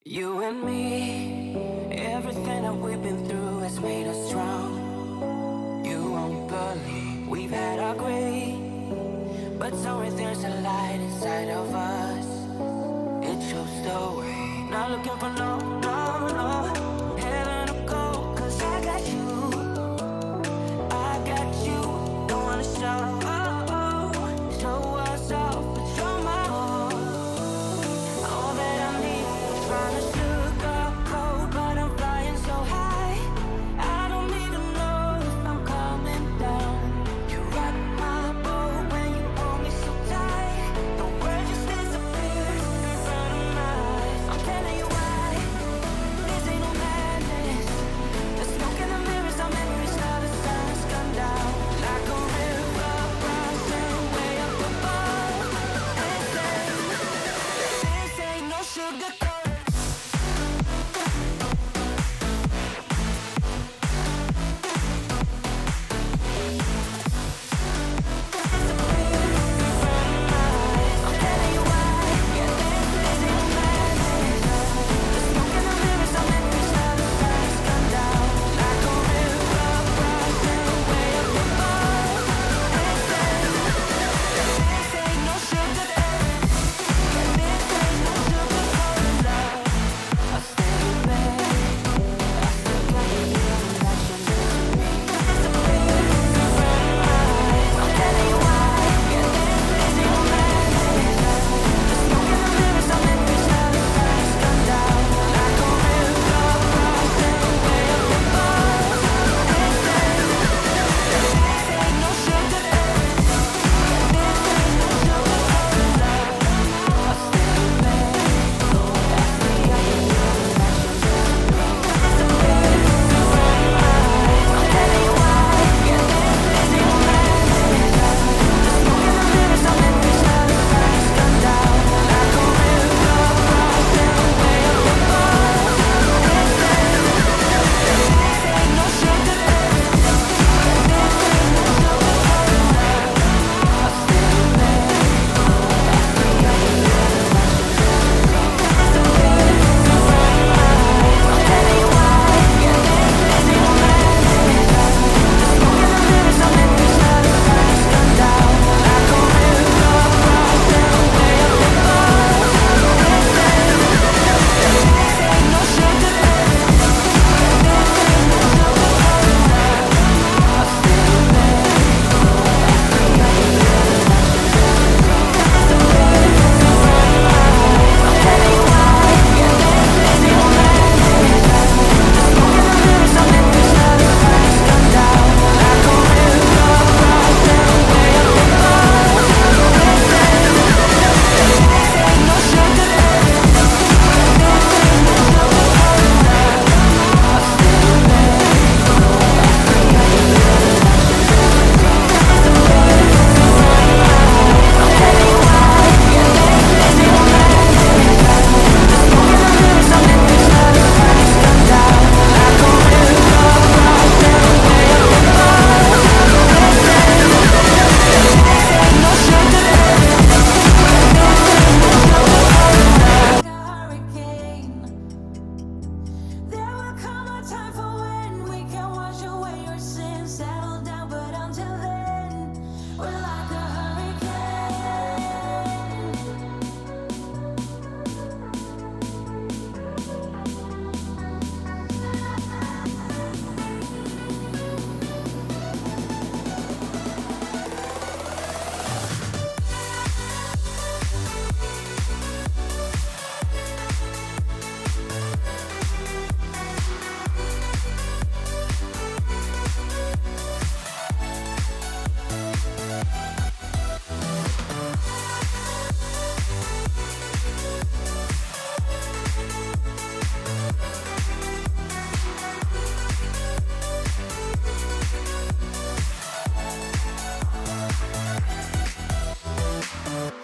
You and me, everything that we've been through has made us strong. You won't believe we've had our gray, but somewhere there's a light inside of us. It shows the way. Not looking for no heaven or gold, 'cause I got you, I got you. Don't wanna show us off, but you're my all. All that I need, trying to sugarcoat, but I'm flying so high. I don't even know if I'm coming down. You rock my boat when you hold me so tight. The world just disappears in front of my eyes. I'm telling you why, this ain't no madness. The smoke in the mirrors, our memories, now the sun's gone down. Like a river rising way up above. This ain't no sugar coat.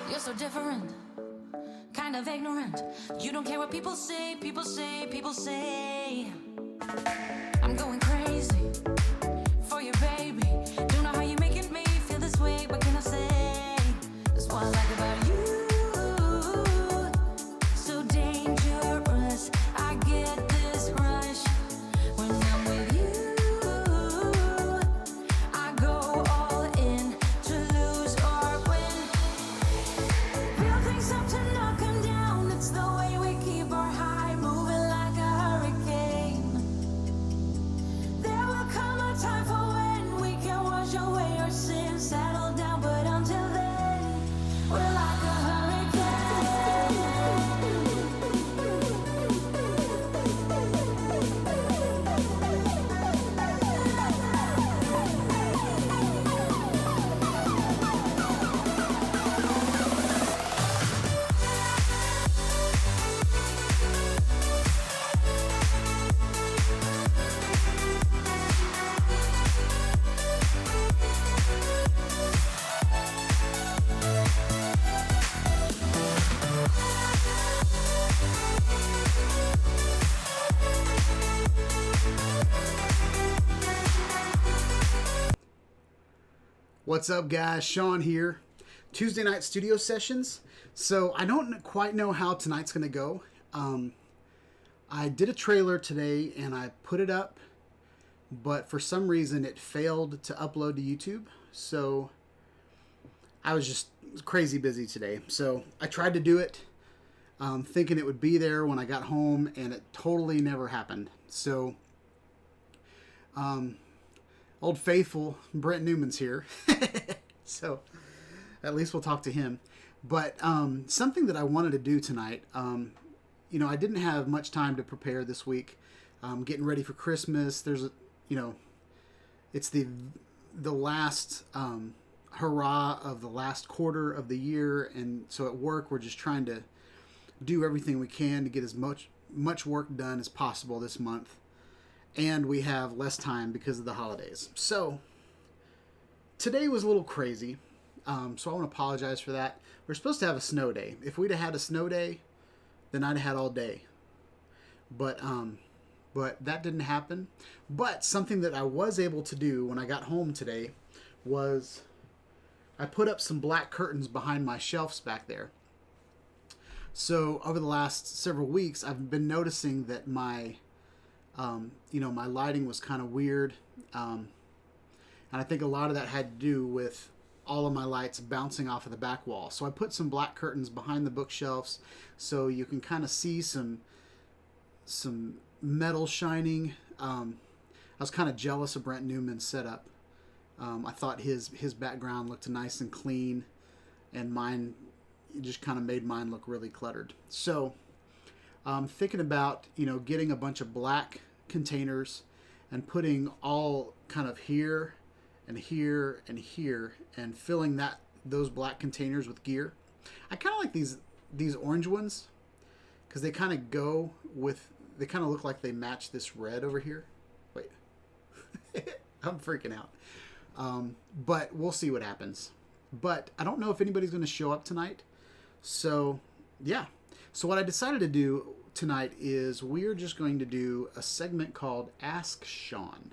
You're so different, kind of ignorant. You don't care what people say, people say, people say. I'm going crazy for you, baby. Don't know how you're making me feel this way. What can I say? That's what I like about you. So dangerous. What's up, guys? Shawn here. Tuesday night studio sessions. So I don't quite know how tonight's going to go. I did a trailer today and I put it up, but for some reason it failed to upload to YouTube. So I was just crazy busy today. So I tried to do it, thinking it would be there when I got home, and it totally never happened. So, old faithful Brent Newman's here. So at least we'll talk to him. But something that I wanted to do tonight, I didn't have much time to prepare this week. Getting ready for Christmas. There's it's the last hurrah of the last quarter of the year, and so at work we're just trying to do everything we can to get as much work done as possible this month. And we have less time because of the holidays. So today was a little crazy. So I want to apologize for that. We're supposed to have a snow day. If we'd have had a snow day, then I'd have had all day. But that didn't happen. But something that I was able to do when I got home today was I put up some black curtains behind my shelves back there. So over the last several weeks, I've been noticing that my my lighting was kind of weird. And I think a lot of that had to do with all of my lights bouncing off of the back wall. So I put some black curtains behind the bookshelves so you can kind of see some metal shining. I was kind of jealous of Brent Newman's setup. I thought his background looked nice and clean, and mine just kind of made mine look really cluttered. So I'm thinking about getting a bunch of black containers and putting all kind of here and here and here, and filling those black containers with gear. I kind of like these orange ones because they kind of they kind of look like they match this red over here. Wait, I'm freaking out. But we'll see what happens. But I don't know if anybody's going to show up tonight. So yeah. So what I decided to do tonight is we're just going to do a segment called Ask Shawn.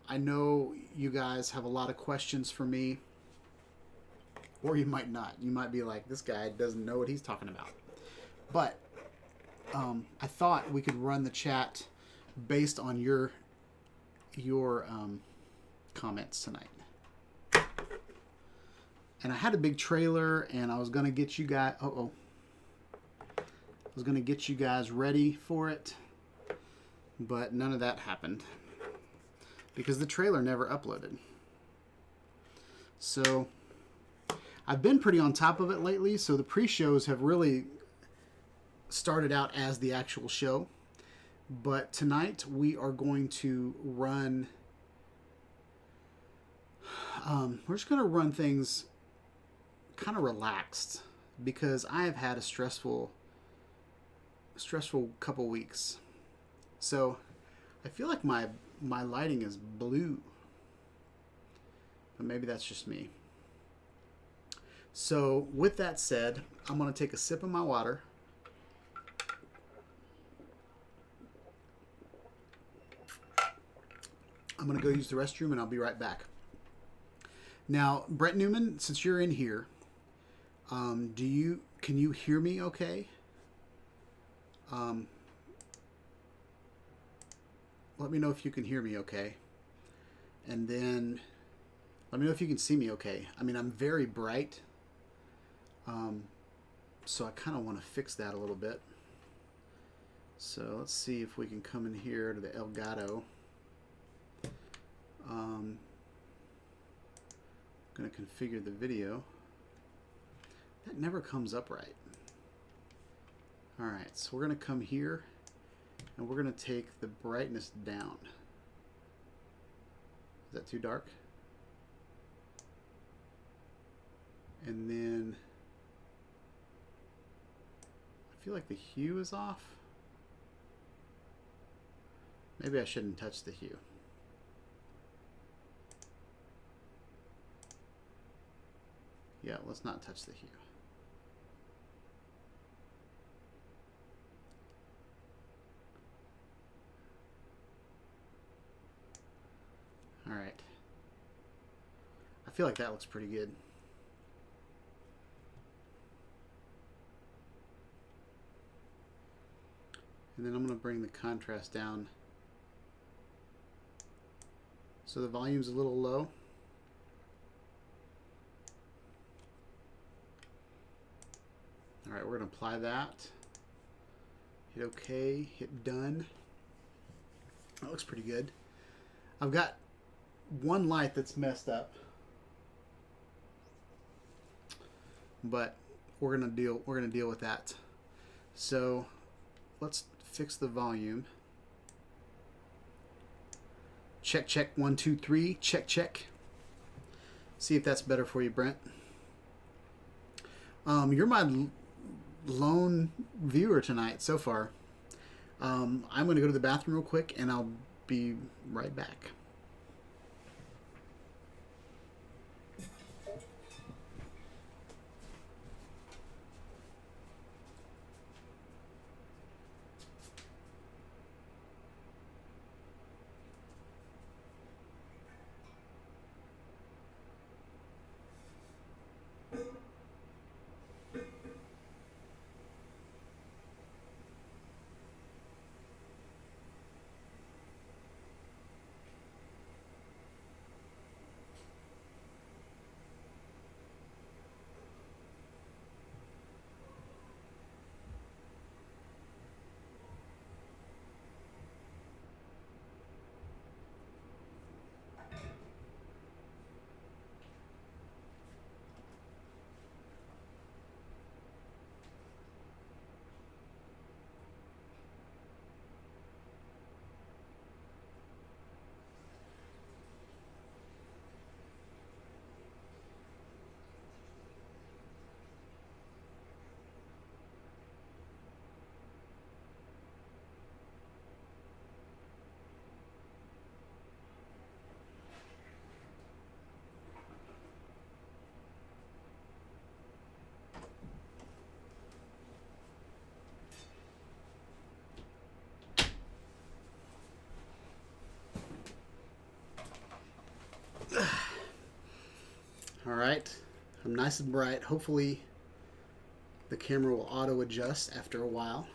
I know you guys have a lot of questions for me, or you might not. You might be like, this guy doesn't know what he's talking about. But I thought we could run the chat based on your comments tonight. And I had a big trailer, and I was going to get you guys... I was going to get you guys ready for it, but none of that happened because the trailer never uploaded. So I've been pretty on top of it lately, so the pre-shows have really started out as the actual show. But tonight we are going to run... we're just going to run things kind of relaxed because I have had a stressful couple weeks. So I feel like my lighting is blue, but maybe that's just me. So with that said, I'm going to take a sip of my water. I'm going to go use the restroom and I'll be right back. Now, Brent Newman, since you're in here, can you hear me okay? Let me know if you can hear me okay. And then let me know if you can see me okay. I mean, I'm very bright. So I kind of want to fix that a little bit. So let's see if we can come in here to the Elgato. I'm going to configure the video. That never comes up right. Alright, so we're going to come here and we're going to take the brightness down. Is that too dark? And then I feel like the hue is off. Maybe I shouldn't touch the hue. Yeah, let's not touch the hue. All right. feel like that looks pretty good. And then I'm going to bring the contrast down so the volume's a little low. All right, we're going to apply that. Hit OK, hit done. That looks pretty good. I've got one light that's messed up, but we're gonna deal with that. So let's fix the volume. Check, check, 1, 2, 3. Check, check. See if that's better for you, Brent. You're my lone viewer tonight so far. I'm going to go to the bathroom real quick, and I'll be right back. All right, I'm nice and bright. Hopefully the camera will auto adjust after a while.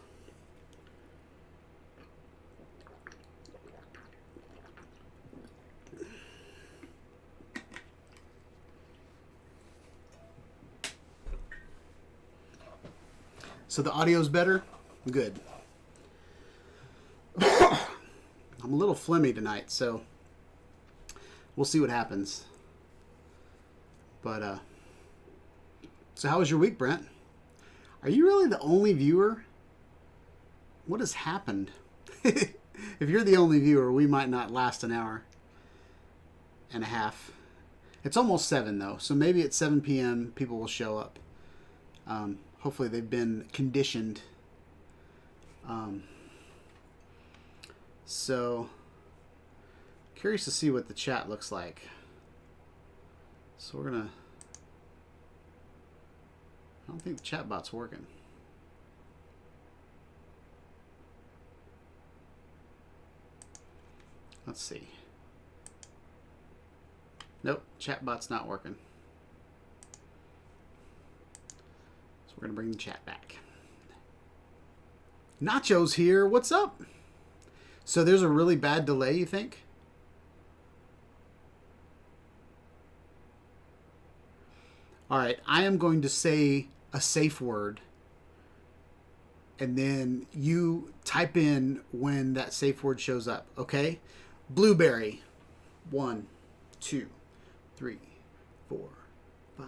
So the audio's better? Good. I'm a little phlegmy tonight, so we'll see what happens. But, so how was your week, Brent? Are you really the only viewer? What has happened? If you're the only viewer, we might not last an hour and a half. It's almost 7, though, so maybe at 7 p.m. people will show up. Hopefully they've been conditioned. So, curious to see what the chat looks like. So we're gonna... I don't think the chat bot's working. Let's see. Nope, chat bot's not working. So we're gonna bring the chat back. Nacho's here. What's up? So there's a really bad delay, you think? All right, I am going to say a safe word, and then you type in when that safe word shows up, okay? Blueberry. 1, 2, 3, 4, 5,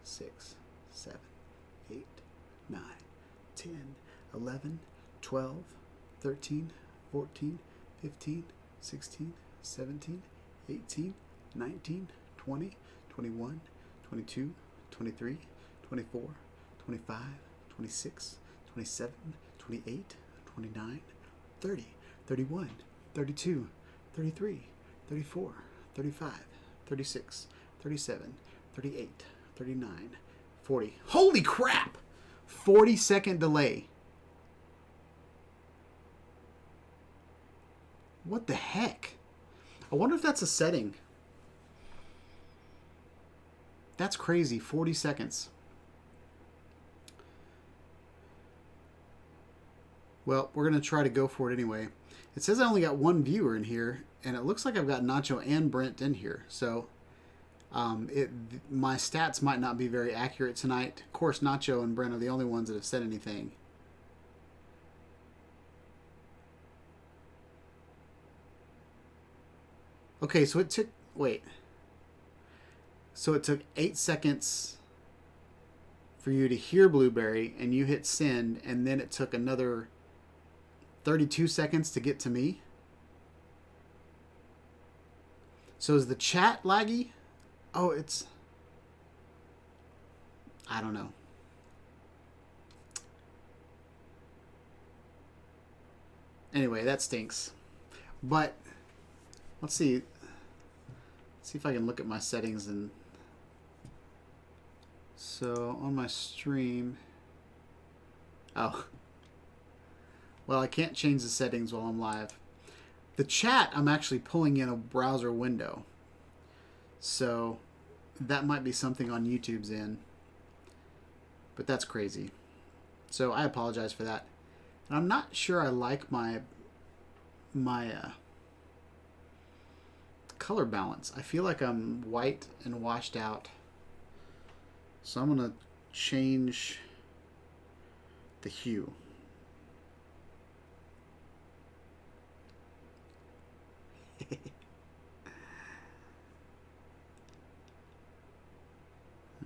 6, 7, 8, 9, 10, 11, 12, 13, 14, 15, 16, 17, 18, 19, 20, 21, 22, 23, 24, 25, 26, 27, 28, 29, 30, 31, 32, 33, 34, 35, 36, 37, 38, 39, 40. Holy crap! 40-second delay. What the heck? I wonder if that's a setting. That's crazy. 40 seconds. Well, we're going to try to go for it anyway. It says I only got one viewer in here, and it looks like I've got Nacho and Brent in here. So my stats might not be very accurate tonight. Of course, Nacho and Brent are the only ones that have said anything. Okay, so it took... Wait. So it took 8 seconds for you to hear Blueberry, and you hit send, and then it took another 32 seconds to get to me. So is the chat laggy? Oh, it's... I don't know. Anyway, that stinks. But let's see. Let's see if I can look at my settings. And so on my stream... Oh. Well, I can't change the settings while I'm live. The chat, I'm actually pulling in a browser window. So that might be something on YouTube's end. But that's crazy. So I apologize for that. And I'm not sure I like my color balance. I feel like I'm white and washed out. So I'm going to change the hue.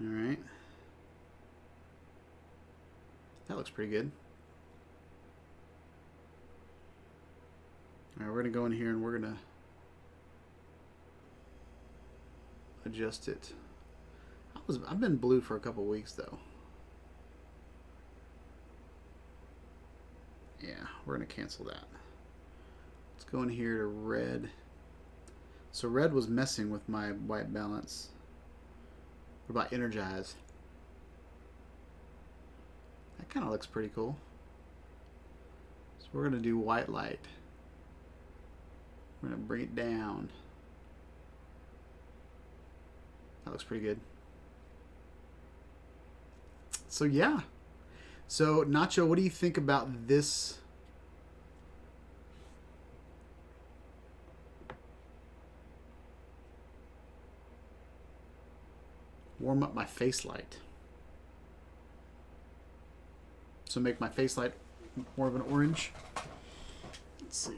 All right. That looks pretty good. All right, we're going to go in here and we're going to adjust it. I've been blue for a couple weeks though. Yeah, we're going to cancel that. Let's go in here to red. So red was messing with my white balance. What about energize? That kind of looks pretty cool. So we're going to do white light. We're going to bring it down. That looks pretty good. So yeah. So Nacho, what do you think about this? Warm up my face light. So make my face light more of an orange. Let's see.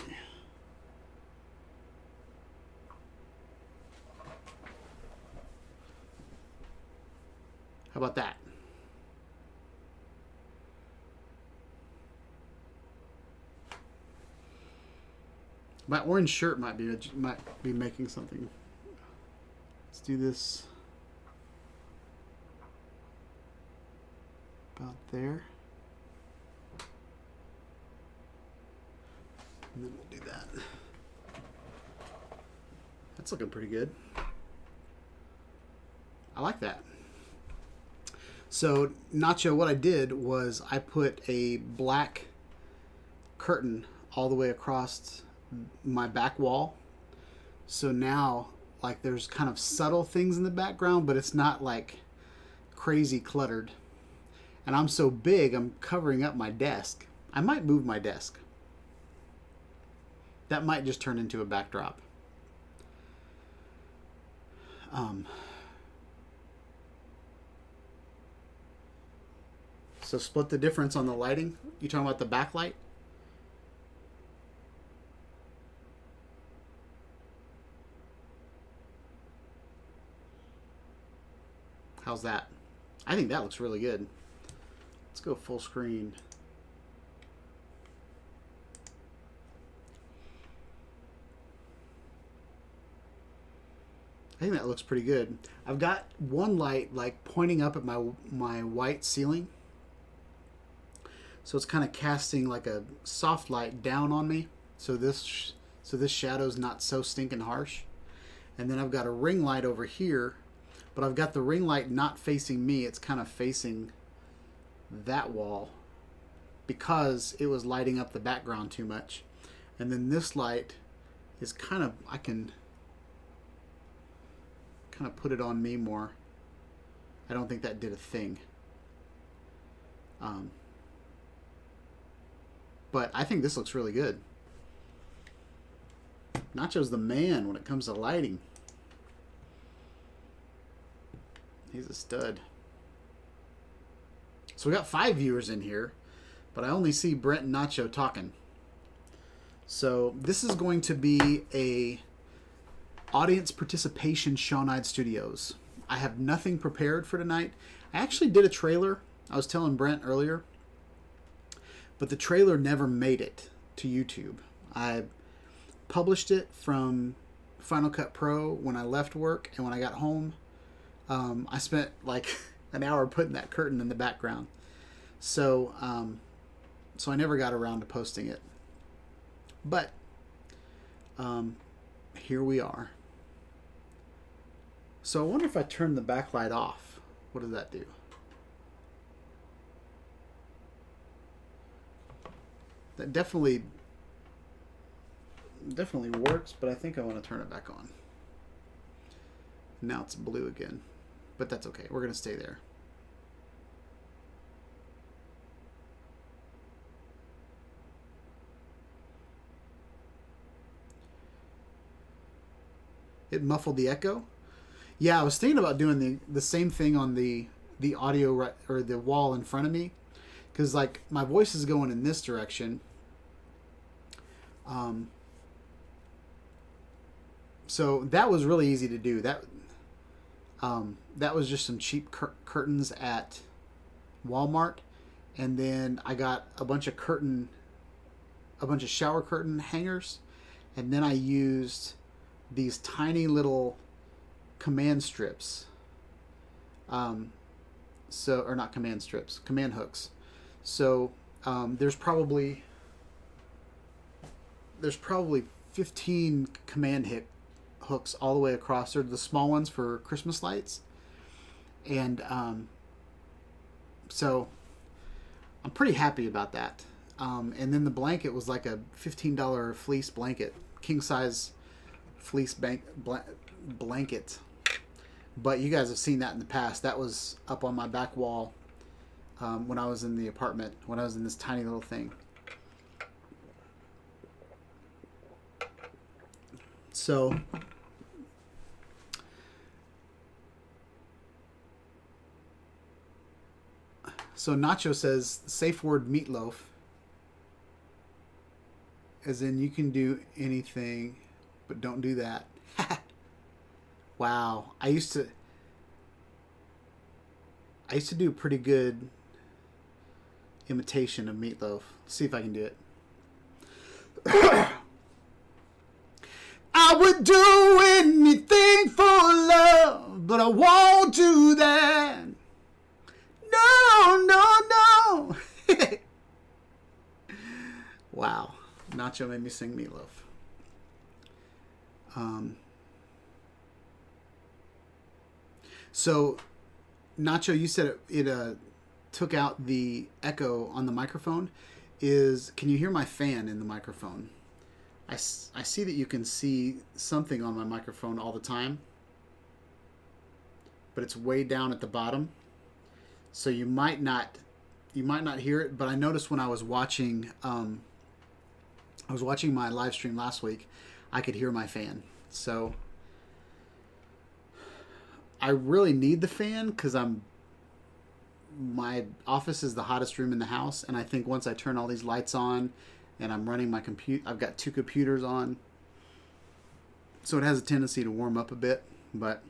How about that? My orange shirt might be making something. Let's do this about there. And then we'll do that. That's looking pretty good. I like that. So, Nacho, what I did was I put a black curtain all the way across my back wall. So now, like, there's kind of subtle things in the background, but it's not like crazy cluttered. And I'm so big, I'm covering up my desk. I might move my desk. That might just turn into a backdrop. So split the difference on the lighting. You talking about the backlight? How's that? I think that looks really good. Let's go full screen. I think that looks pretty good. I've got one light like pointing up at my white ceiling. So it's kind of casting like a soft light down on me. So this shadow's not so stinking harsh. And then I've got a ring light over here, but I've got the ring light not facing me. It's kind of facing that wall because it was lighting up the background too much. And then this light is I can kind of put it on me more. I don't think that did a thing. But I think this looks really good. Nacho's the man when it comes to lighting. He's a stud. So we got 5 viewers in here, but I only see Brent and Nacho talking. So this is going to be a audience participation Shawn Ide Studios. I have nothing prepared for tonight. I actually did a trailer. I was telling Brent earlier, but the trailer never made it to YouTube. I published it from Final Cut Pro when I left work, and when I got home, I spent like an hour putting that curtain in the background. So I never got around to posting it. But here we are. So I wonder if I turn the backlight off, what does that do? That definitely works, but I think I want to turn it back on. Now it's blue again, but that's okay. We're going to stay there. It muffled the echo. Yeah, I was thinking about doing the same thing on the audio or the wall in front of me, because like my voice is going in this direction. So that was really easy to do. That was just some cheap curtains at Walmart, and then I got a bunch of shower curtain hangers, and then I used these tiny little command strips. Or not command strips, command hooks. So there's probably 15 command hooks all the way across. They're the small ones for Christmas lights, and so I'm pretty happy about that. And then the blanket was like a $15 fleece blanket, king size fleece blanket. But you guys have seen that in the past. That was up on my back wall when I was in the apartment, when I was in this tiny little thing. So Nacho says, safe word meatloaf. As in you can do anything, but don't do that. Wow. I used to do a pretty good imitation of meatloaf. Let's see if I can do it. I would do anything for love, but I won't do that. No, no, no. Wow. Nacho made me sing Meatloaf. So, Nacho, you said it took out the echo on the microphone. Can you hear my fan in the microphone? I see that you can see something on my microphone all the time, but it's way down at the bottom. So you might not hear it, but I noticed when I was watching my live stream last week, I could hear my fan. So I really need the fan because my office is the hottest room in the house, and I think once I turn all these lights on and I'm running my computer, I've got 2 computers on, so it has a tendency to warm up a bit. But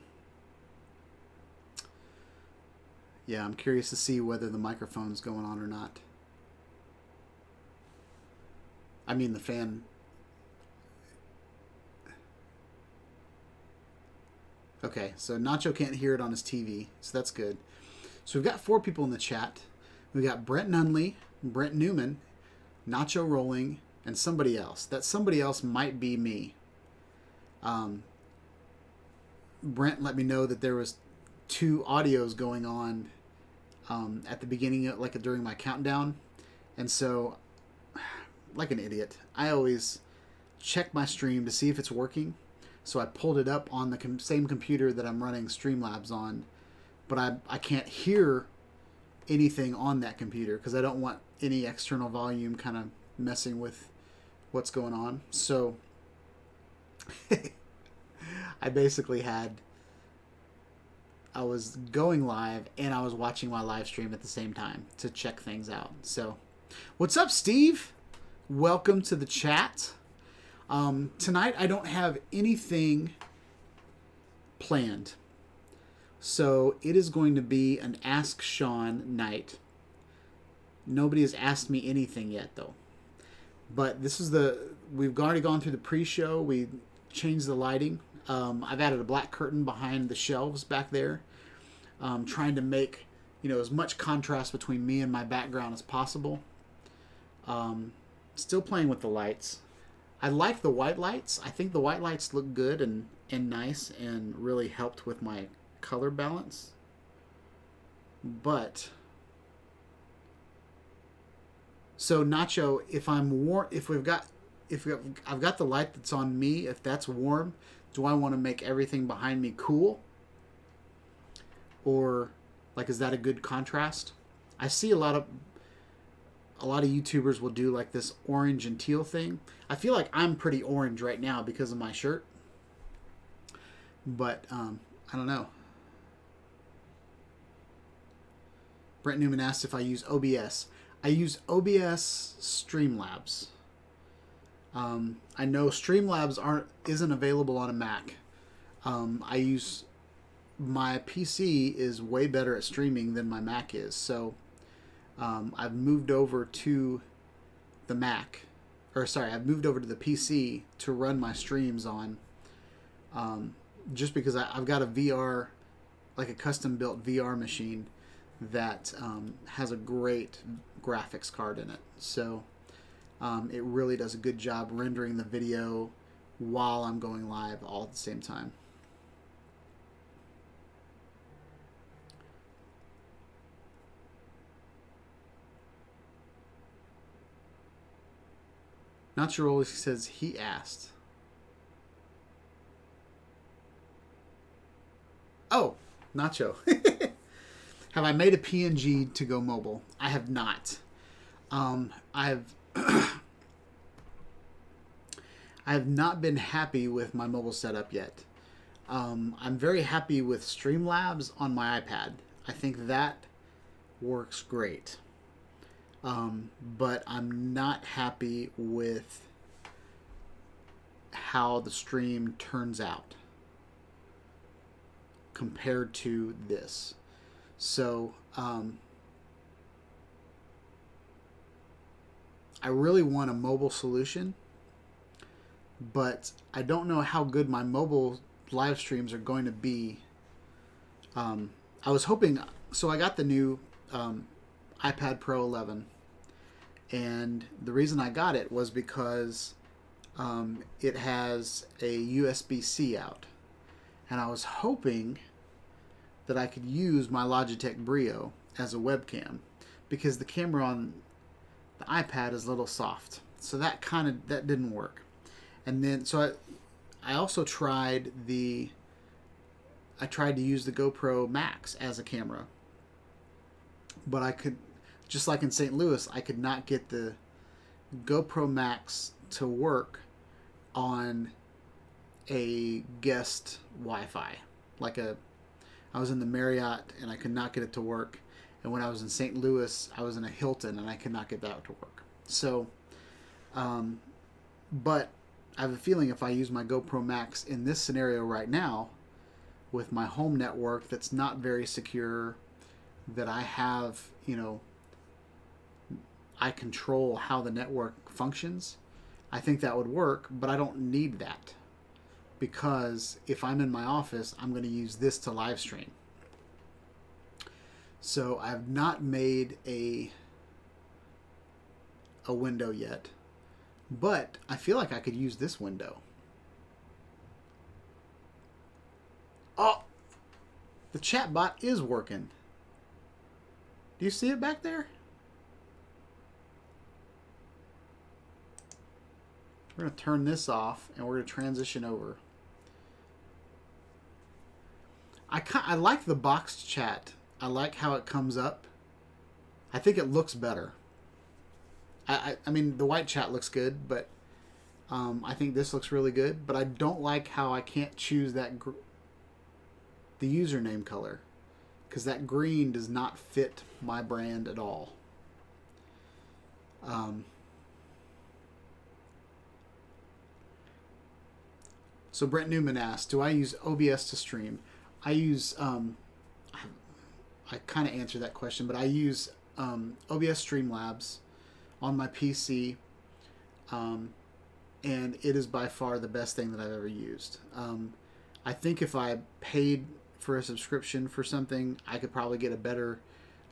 yeah, I'm curious to see whether the microphone's going on or not. I mean the fan. Okay, so Nacho can't hear it on his TV, so that's good. So we've got 4 people in the chat. We've got Brent Nunley, Brent Newman, Nacho Rolling, and somebody else. That somebody else might be me. Brent let me know that there was 2 audios going on at the beginning, like during my countdown. And so, like an idiot, I always check my stream to see if it's working. So I pulled it up on the same computer that I'm running Streamlabs on but I can't hear anything on that computer because I don't want any external volume kind of messing with what's going on. So I basically I was going live and I was watching my live stream at the same time to check things out. So what's up, Steve? Welcome to the chat. Tonight I don't have anything planned. So it is going to be an Ask Shawn night. Nobody has asked me anything yet, though. But this is we've already gone through the pre-show. We changed the lighting. I've added a black curtain behind the shelves back there. Trying to make, as much contrast between me and my background as possible. Still playing with the lights. I like the white lights. I think the white lights look good and nice and really helped with my color balance. But so Nacho, if I've got the light that's on me, if that's warm, do I want to make everything behind me cool? Or is that a good contrast? I see a lot of YouTubers will do like this orange and teal thing. I feel like I'm pretty orange right now because of my shirt. But I don't know. Brent Newman asked if I use OBS. I use OBS Streamlabs. I know Streamlabs isn't available on a Mac. My PC is way better at streaming than my Mac is, so I've moved over to the Mac, I've moved over to the PC to run my streams on, just because I've got a VR, like a custom-built VR machine that has a great graphics card in it. So it really does a good job rendering the video while I'm going live all at the same time. Naturally says he asked. Oh, Nacho. Have I made a PNG to go mobile? I have not. I have not been happy with my mobile setup yet. I'm very happy with Streamlabs on my iPad. I think that works great. But I'm not happy with how the stream turns out compared to this. So, I really want a mobile solution, but I don't know how good my mobile live streams are going to be. I was hoping, so I got the new iPad Pro 11, and the reason I got it was because it has a USB-C out, and I was hoping that I could use my Logitech Brio as a webcam, because the camera on the iPad is a little soft, so that didn't work. And then so I also tried to use the GoPro Max as a camera, but I could, just like in St. Louis, I could not get the GoPro Max to work on a guest Wi-Fi. I was in the Marriott and I could not get it to work. And when I was in St. Louis, I was in a Hilton and I could not get that to work. So, but I have a feeling if I use my GoPro Max in this scenario right now, with my home network that's not very secure, that I have, I control how the network functions, I think that would work, but I don't need that. Because if I'm in my office, I'm going to use this to live stream. So I've not made a window yet, but I feel like I could use this window. Oh, the chat bot is working. Do you see it back there? We're going to turn this off and we're going to transition over. I like the boxed chat. I like how it comes up. I think it looks better. I mean, the white chat looks good, but I think this looks really good. But I don't like how I can't choose that the username color, because that green does not fit my brand at all. So Brent Newman asked, do I use OBS to stream? I use, I kind of answered that question, but I use OBS Streamlabs on my PC, and it is by far the best thing that I've ever used. I think if I paid for a subscription for something, I could probably get a better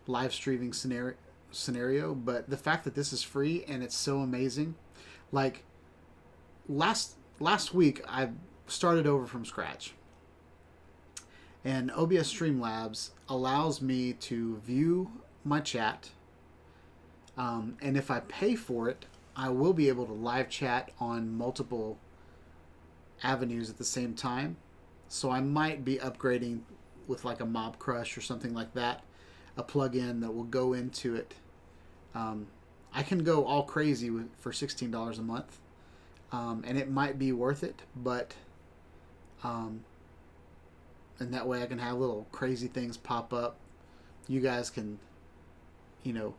live streaming scenario, but the fact that this is free and it's so amazing, like last week I started over from scratch, and OBS Streamlabs allows me to view my chat, and if I pay for it, I will be able to live chat on multiple avenues at the same time. So I might be upgrading with like a Mob Crush or something like that, a plugin that will go into it. I can go all crazy for $16 a month, and it might be worth it, but and that way I can have little crazy things pop up. You guys can, you know,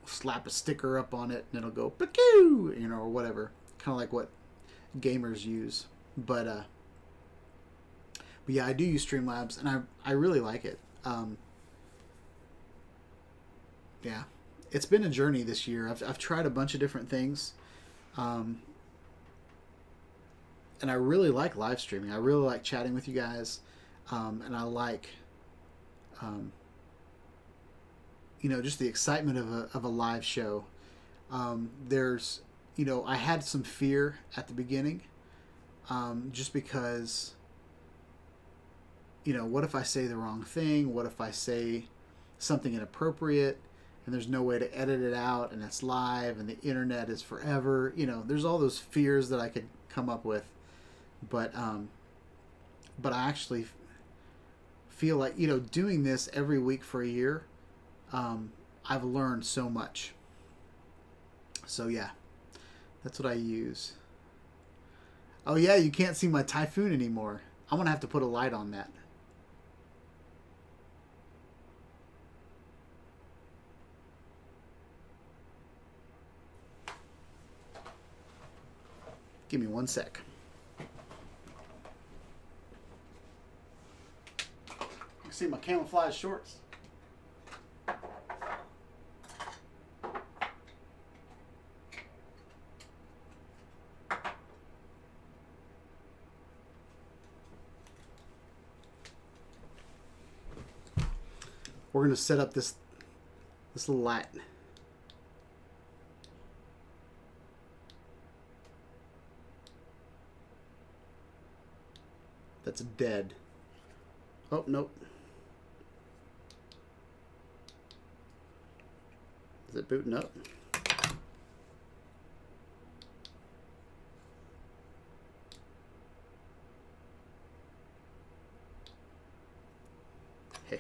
slap a sticker up on it and it'll go "Pacoo," you know, or whatever, kind of like what gamers use. But yeah, I do use Streamlabs, and I really like it. Yeah, it's been a journey this year. I've tried a bunch of different things, and I really like live streaming. I really like chatting with you guys, and I like, you know, just the excitement of a live show. There's, you know, I had some fear at the beginning, just because, you know, what if I say the wrong thing? What if I say something inappropriate and there's no way to edit it out, and it's live and the internet is forever? You know, there's all those fears that I could come up with. But I actually feel like, you know, doing this every week for a year, I've learned so much. So yeah, that's what I use. Oh yeah, you can't see my Typhoon anymore. I'm gonna have to put a light on that. Give me 1 sec. You can see my camouflage shorts. We're going to set up this little light. That's dead. Oh, nope. Is it booting up? Hey.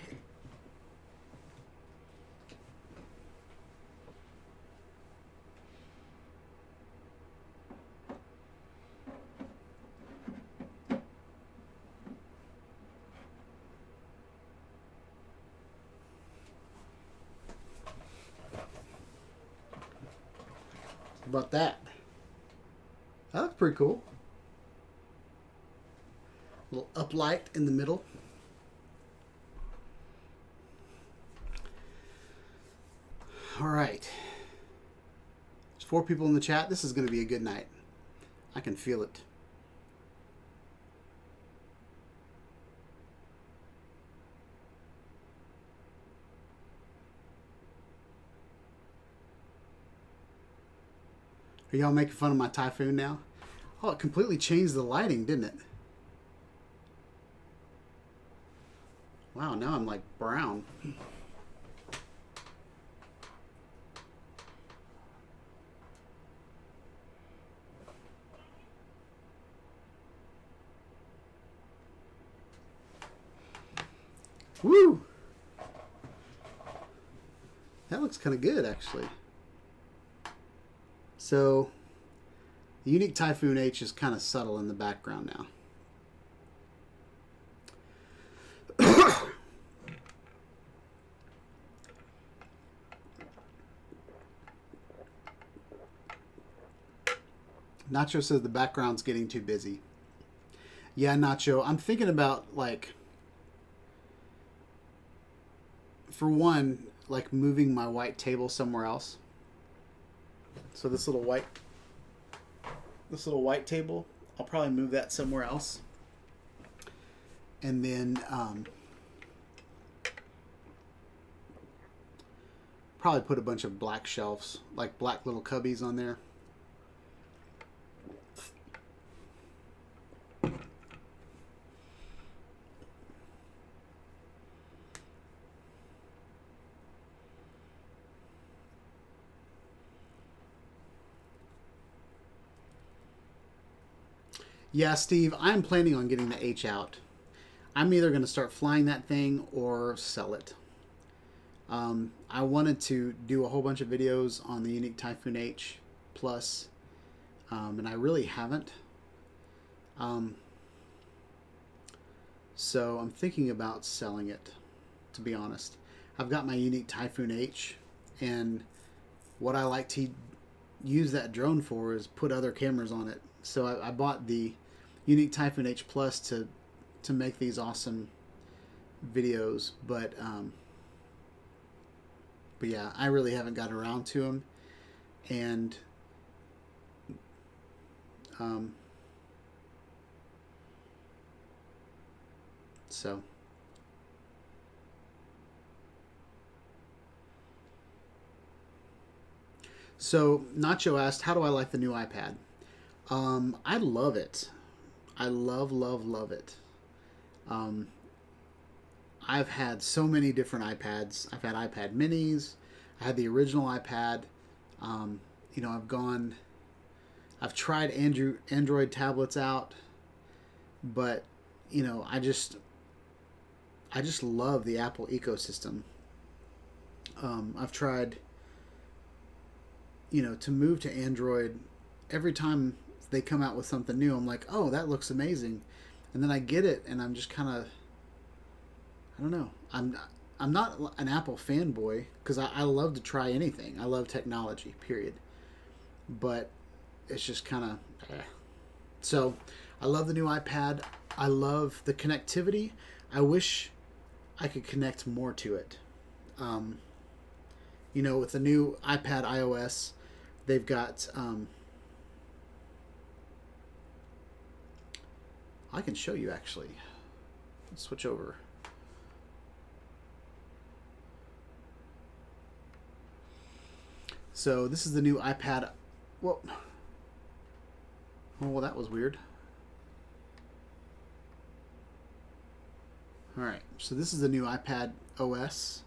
How about that? That looks pretty cool. A little uplight in the middle. All right. There's 4 people in the chat. This is going to be a good night. I can feel it. Are y'all making fun of my Typhoon now? Oh, it completely changed the lighting, didn't it? Wow, now I'm like brown. Woo! That looks kind of good, actually. So, the Unique Typhoon H is kind of subtle in the background now. Nacho says the background's getting too busy. Yeah, Nacho, I'm thinking about, like, for one, like moving my white table somewhere else. So this little white table, I'll probably move that somewhere else. And then probably put a bunch of black shelves, like black little cubbies on there. Yeah, Steve, I'm planning on getting the H out. I'm either going to start flying that thing or sell it. I wanted to do a whole bunch of videos on the Unique Typhoon H Plus, and I really haven't. So I'm thinking about selling it, to be honest. I've got my Unique Typhoon H, and what I like to use that drone for is put other cameras on it. So I bought the Unique Typhoon H Plus to make these awesome videos, but yeah, I really haven't got around to them, and so Nacho asked, how do I like the new iPad? I love it. I love it. I've had so many different iPads. I've had iPad minis. I had the original iPad. You know, I've tried Android tablets out, but you know, I just love the Apple ecosystem. I've tried, you know, to move to Android. Every time they come out with something new, I'm like, oh, that looks amazing, and then I get it, and I'm just kind of, I don't know. I'm not an Apple fanboy because I love to try anything. I love technology, period. But it's just kind of, So I love the new iPad. I love the connectivity. I wish I could connect more to it. You know, with the new iPad iOS, they've got. I can show you actually. Let's switch over. So this is the new iPad. Whoa. Oh, well, that was weird. All right, so this is the new iPad OS.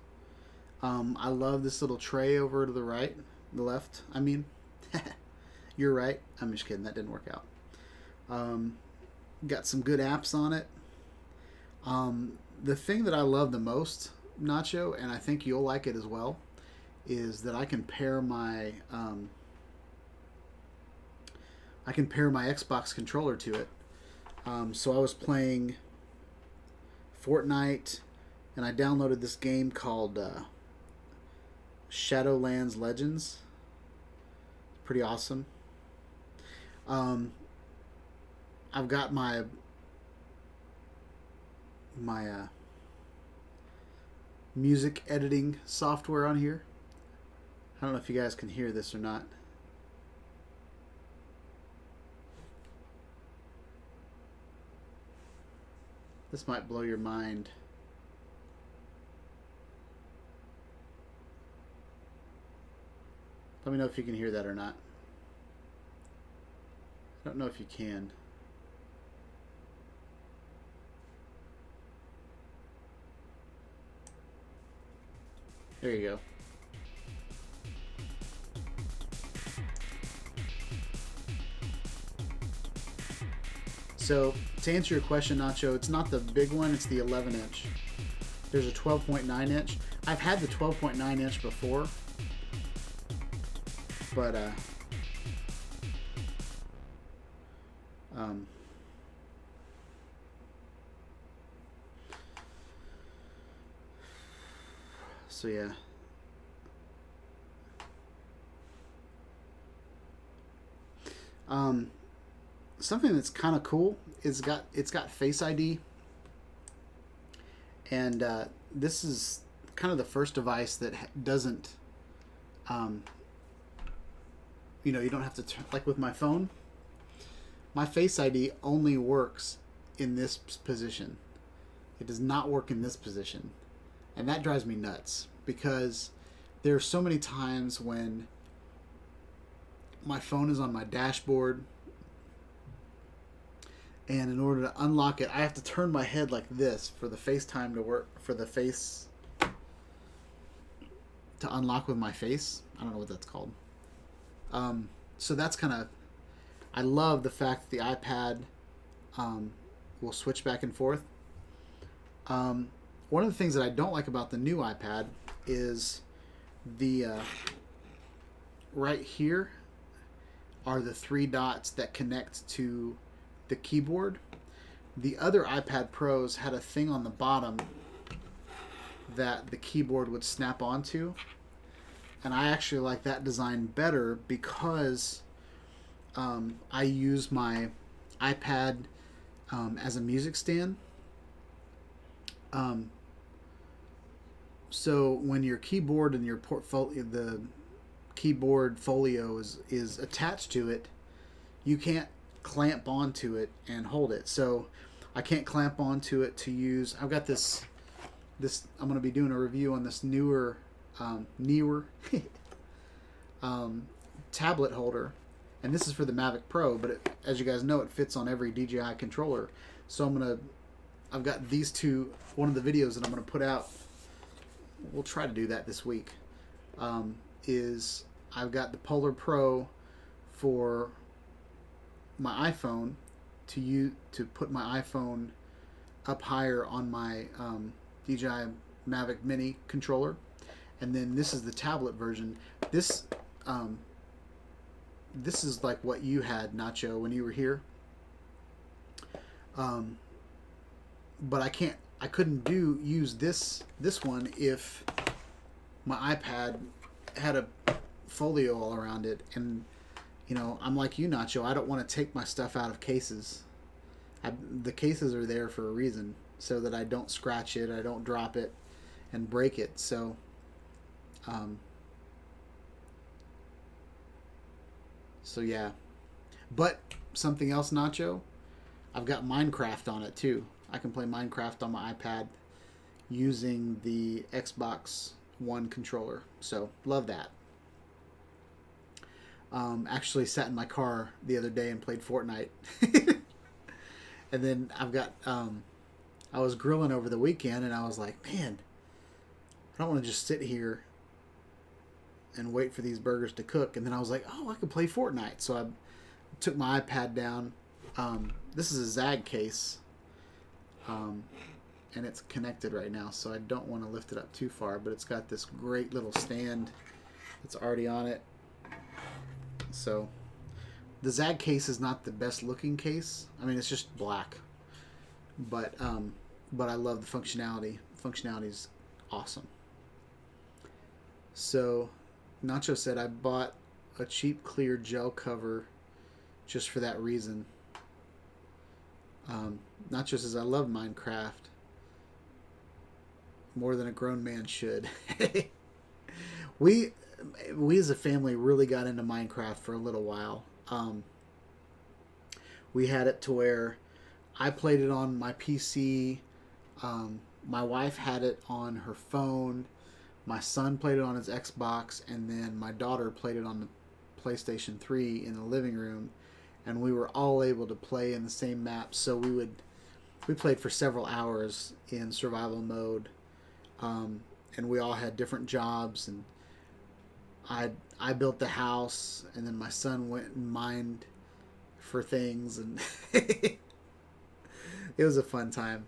I love this little tray over to the right, the left. I mean, you're right. I'm just kidding. That didn't work out. Got some good apps on it. The thing that I love the most, Nacho, and I think you'll like it as well, is that I can pair my Xbox controller to it. So I was playing Fortnite, and I downloaded this game called Shadowlands Legends. Pretty awesome. I've got my music editing software on here. I don't know if you guys can hear this or not. This might blow your mind. Let me know if you can hear that or not. I don't know if you can. There you go. So, to answer your question, Nacho, it's not the big one, it's the 11-inch. There's a 12.9 inch. I've had the 12.9 inch before, but so yeah. Something that's kind of cool is it's got Face ID, and this is kind of the first device that doesn't, you know, you don't have to like with my phone. My Face ID only works in this position. It does not work in this position, and that drives me nuts because there are so many times when my phone is on my dashboard, and in order to unlock it, I have to turn my head like this for the FaceTime to work, for the face to unlock with my face. I don't know what that's called. So that's kind of, I love the fact that the iPad will switch back and forth. One of the things that I don't like about the new iPad is the right here are the 3 dots that connect to the keyboard. The other iPad Pros had a thing on the bottom that the keyboard would snap onto, and I actually like that design better because I use my iPad as a music stand. So when your keyboard and your portfolio, the keyboard folio is attached to it, you can't clamp onto it and hold it. So I can't clamp onto it to use. I've got this I'm going to be doing a review on this newer tablet holder, and this is for the Mavic Pro, but as you guys know, it fits on every DJI controller. So I've got these two. One of the videos that I'm going to put out, we'll try to do that this week, is I've got the Polar Pro for my iPhone to put my iPhone up higher on my DJI Mavic Mini controller, and then this is the tablet version. This is like what you had, Nacho, when you were here. But I couldn't use this one if my iPad had a folio all around it, and you know, I'm like you, Nacho. I don't want to take my stuff out of cases. The cases are there for a reason, so that I don't scratch it, I don't drop it, and break it. So, yeah. But something else, Nacho. I've got Minecraft on it too. I can play Minecraft on my iPad using the Xbox One controller. So love that. Actually sat in my car the other day and played Fortnite. And then I've got, I was grilling over the weekend and I was like, man, I don't want to just sit here and wait for these burgers to cook. And then I was like, oh, I could play Fortnite. So I took my iPad down. This is a Zag case. And it's connected right now, so I don't want to lift it up too far, but it's got this great little stand that's already on it. So the Zag case is not the best looking case. I mean, it's just black, but I love the functionality. Functionality is awesome. So Nacho said I bought a cheap clear gel cover just for that reason. Nacho says I love Minecraft more than a grown man should. we as a family really got into Minecraft for a little while. We had it to where I played it on my PC. My wife had it on her phone. My son played it on his Xbox, and then my daughter played it on the PlayStation 3 in the living room, and we were all able to play in the same map. So we played for several hours in survival mode, and we all had different jobs, and I built the house, and then my son went and mined for things, and it was a fun time.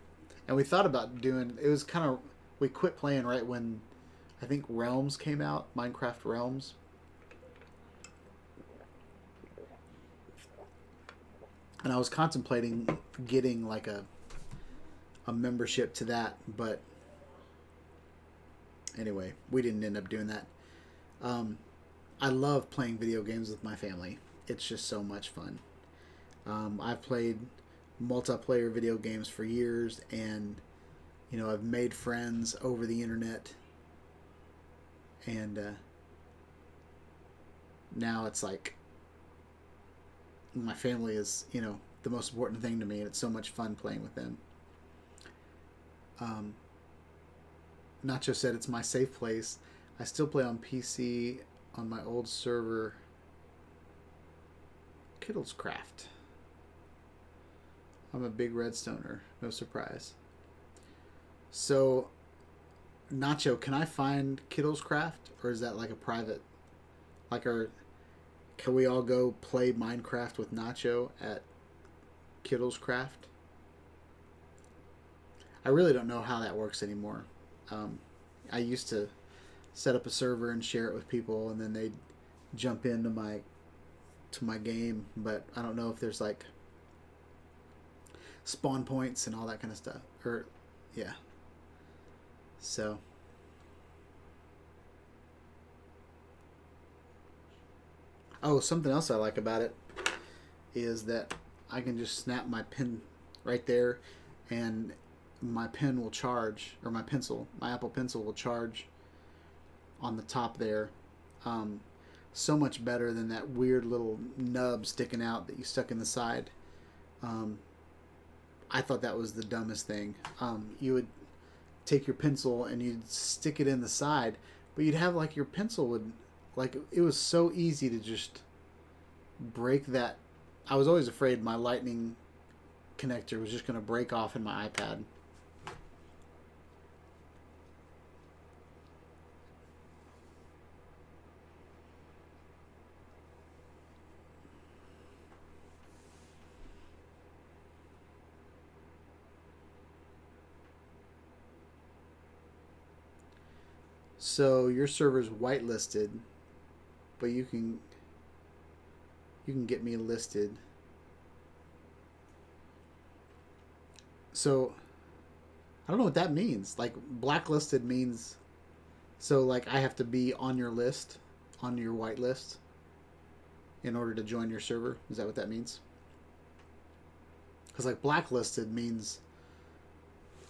And we thought about doing, it was kind of, we quit playing right when I think Realms came out, Minecraft Realms. And I was contemplating getting like a membership to that, but anyway, we didn't end up doing that. I love playing video games with my family. It's just so much fun. I've played multiplayer video games for years, and I've made friends over the internet, and now it's like my family is the most important thing to me, and it's so much fun playing with them. Nacho said it's my safe place. I still play on PC on my old server, Kittle's Craft. I'm a big Redstoner, no surprise. So, Nacho, can I find Kittle's Craft, or is that like a private, can we all go play Minecraft with Nacho at Kittle's Craft? I really don't know how that works anymore. I used to set up a server and share it with people, and then they'd jump into my game, but I don't know if there's like spawn points and all that kind of stuff. Or yeah. So something else I like about it is that I can just snap my pen right there, and my pen will charge, or my Apple Pencil will charge on the top there. So much better than that weird little nub sticking out that you stuck in the side. I thought that was the dumbest thing. You would take your pencil and you'd stick it in the side, but you'd have like your pencil would, like, it was so easy to just break that. I was always afraid my lightning connector was just going to break off in my iPad. So your server's whitelisted, but you can get me listed. So I don't know what that means. Like, blacklisted means, so like I have to be on your list, on your whitelist, in order to join your server. Is that what that means? Because like blacklisted means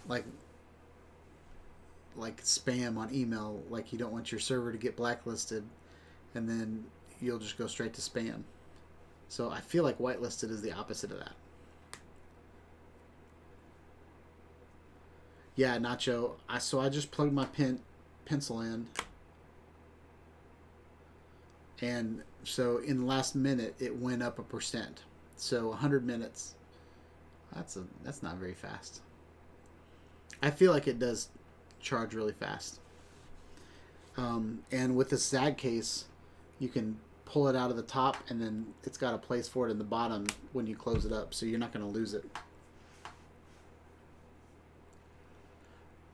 like spam on email. Like, you don't want your server to get blacklisted, and then you'll just go straight to spam. So I feel like whitelisted is the opposite of that. Yeah, Nacho. So I just plugged my pencil in, and so in the last minute it went up 1%. So 100 minutes. That's not very fast. I feel like it does charge really fast. And with the SAG case, you can pull it out of the top, and then it's got a place for it in the bottom when you close it up, so you're not going to lose it.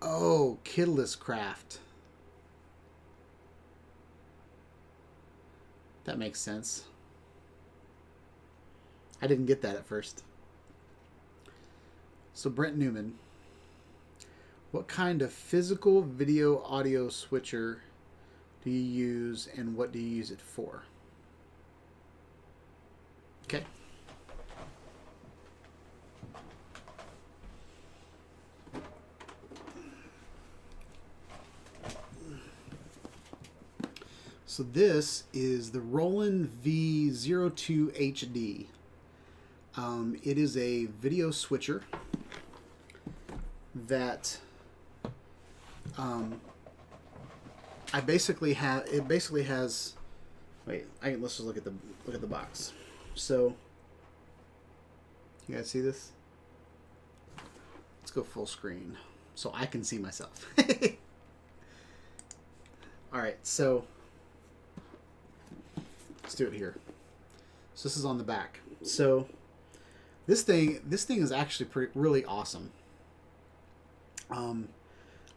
Oh, Kittle's Craft. That makes sense. I didn't get that at first. So Brent Newman, what kind of physical video audio switcher do you use, and what do you use it for? Okay. So this is the Roland V02 HD. It is a video switcher that I basically have. It basically has. Wait, let's just look at the box. So you guys see this? Let's go full screen so I can see myself. All right, so let's do it here. So this is on the back. So this thing is actually really awesome.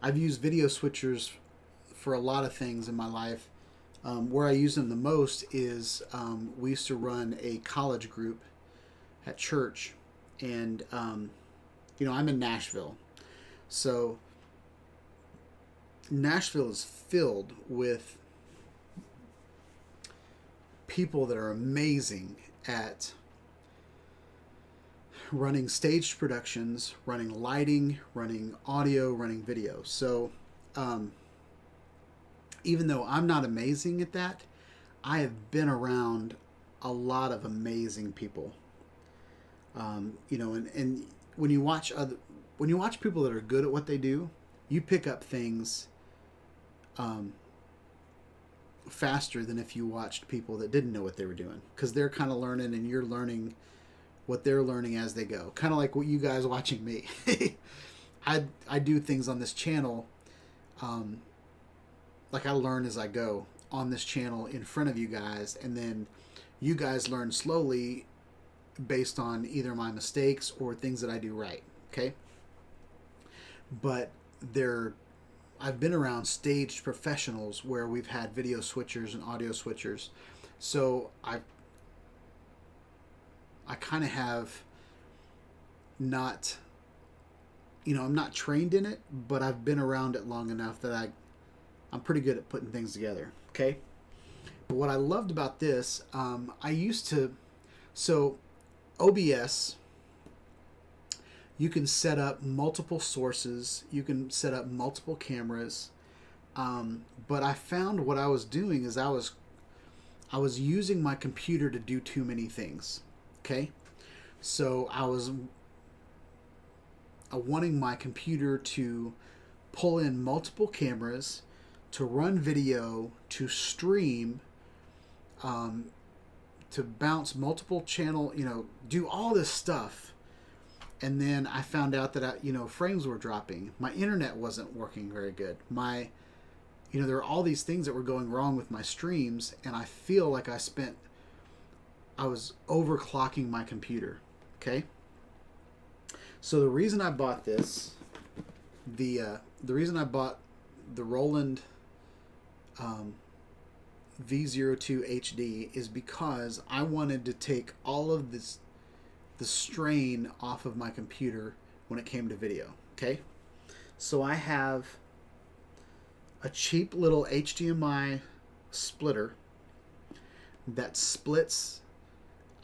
I've used video switchers for a lot of things in my life. Where I use them the most is we used to run a college group at church, and I'm in Nashville, so Nashville is filled with people that are amazing at running staged productions, running lighting, running audio, running video. So even though I'm not amazing at that, I have been around a lot of amazing people. And when you watch people that are good at what they do, you pick up things faster than if you watched people that didn't know what they were doing, because they're kind of learning and you're learning what they're learning as they go. Kind of like what you guys watching me. I do things on this channel, like I learn as I go on this channel in front of you guys, and then you guys learn slowly based on either my mistakes or things that I do right. Okay? But I've been around staged professionals where we've had video switchers and audio switchers. So I kind of have not, I'm not trained in it, but I've been around it long enough that I'm pretty good at putting things together. Okay? But what I loved about this, so OBS, you can set up multiple sources, you can set up multiple cameras, but I found what I was doing is I was using my computer to do too many things. Okay, so I was wanting my computer to pull in multiple cameras, to run video, to stream, to bounce multiple channel, do all this stuff. And then I found out that frames were dropping. My internet wasn't working very good. There were all these things that were going wrong with my streams, and I feel like I was overclocking my computer. Okay? So the reason I bought this, the reason I bought the Roland V02 HD is because I wanted to take all of the strain off of my computer when it came to video. Okay? So I have a cheap little HDMI splitter that splits.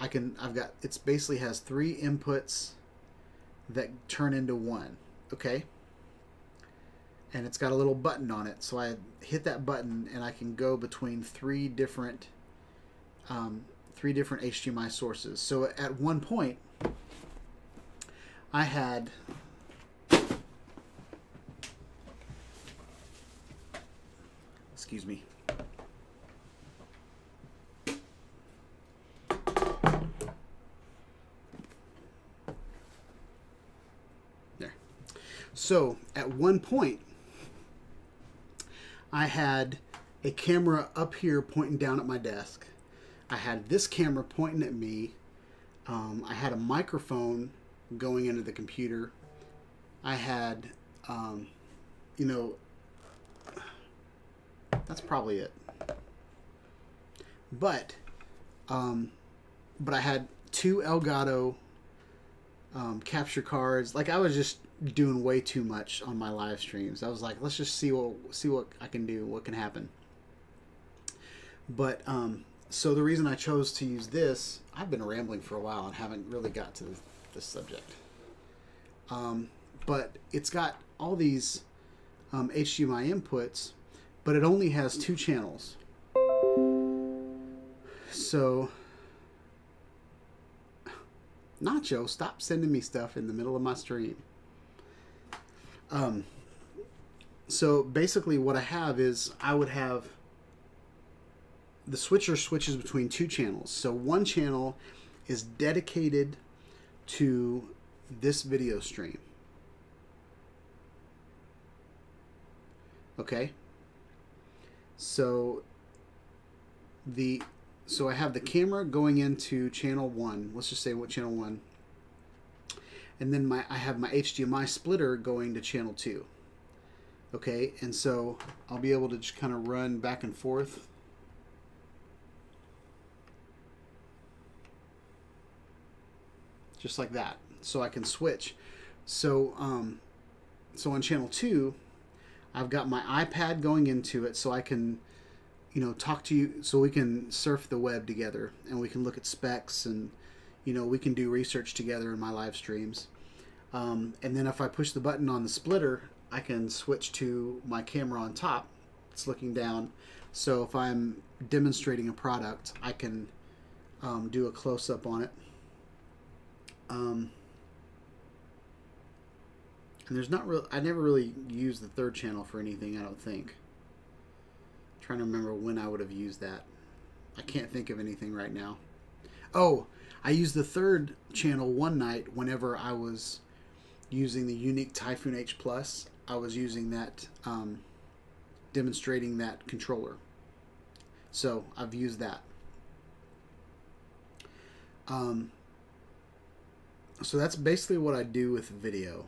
It basically has 3 inputs that turn into one. Okay? And it's got a little button on it, so I hit that button and I can go between 3 different HDMI sources. So at one point I had excuse me. There. So at one point I had a camera up here pointing down at my desk. I had this camera pointing at me. I had a microphone going into the computer. I had, that's probably it. But I had 2 Elgato capture cards. Like, I was just doing way too much on my live streams. I was like, let's just see what I can do, what can happen. But so the reason I chose to use this, I've been rambling for a while and haven't really got to this subject. But it's got all these HDMI inputs, but it only has 2 channels. So, Nacho, stop sending me stuff in the middle of my stream. So basically what I have is I would have the switcher switches between 2 channels. So one channel is dedicated to this video stream. Okay? So I have the camera going into channel 1. Let's just say what channel 1. And then I have my HDMI splitter going to channel 2. Okay, and so I'll be able to just kind of run back and forth. Just like that. So I can switch. So, so on channel 2, I've got my iPad going into it so I can, talk to you, so we can surf the web together and we can look at specs and, we can do research together in my live streams. And then if I push the button on the splitter, I can switch to my camera on top. It's looking down. So if I'm demonstrating a product, I can do a close-up on it. And there's not real. I never really used the third channel for anything, I don't think. I'm trying to remember when I would have used that. I can't think of anything right now. Oh, I used the third channel one night whenever I was using the Unique Typhoon H Plus. I was using that, demonstrating that controller. So I've used that. So that's basically what I do with video.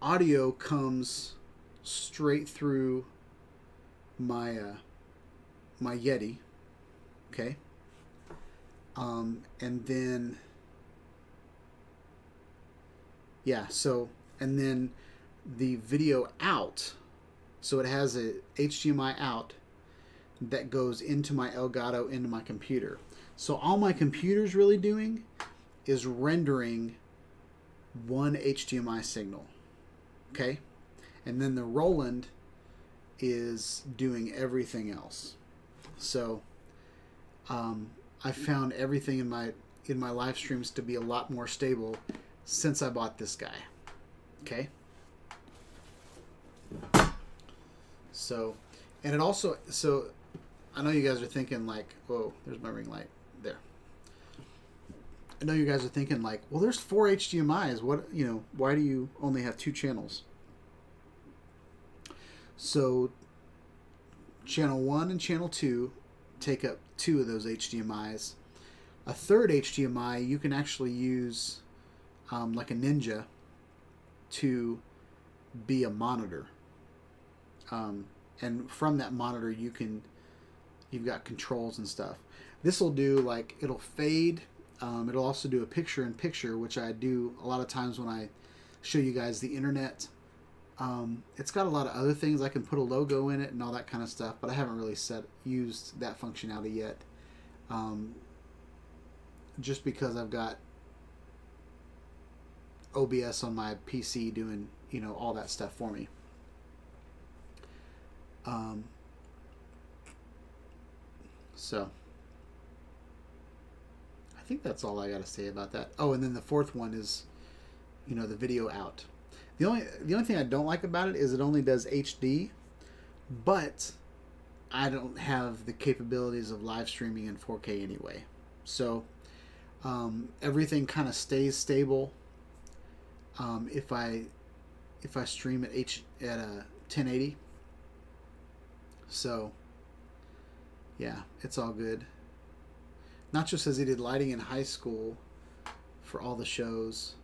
Audio comes straight through my my Yeti, okay, and then and then the video out, so it has a HDMI out that goes into my Elgato into my computer. So all my computer's really doing is rendering one HDMI signal, okay, and then the Roland is doing everything else. So I found everything in my live streams to be a lot more stable since I bought this guy, okay. So, and it also, so I know you guys are thinking like, whoa, there's my ring light there. I know you guys are thinking like, well, there's 4 HDMIs. What, why do you only have 2 channels? So channel 1 and channel 2 take up 2 of those HDMIs. A third HDMI you can actually use like a Ninja to be a monitor. And from that monitor you've got controls and stuff. This will do like, it'll fade. It'll also do a picture-in-picture, which I do a lot of times when I show you guys the internet. It's got a lot of other things. I can put a logo in it and all that kind of stuff, but I haven't really used that functionality yet. Just because I've got OBS on my PC doing, all that stuff for me. So I think that's all I got to say about that. Oh, and then the fourth one is, the video out. The only thing I don't like about it is it only does HD, but I don't have the capabilities of live streaming in 4K anyway. So everything kind of stays stable if I stream at 1080. So yeah, it's all good. Nacho says he did lighting in high school for all the shows.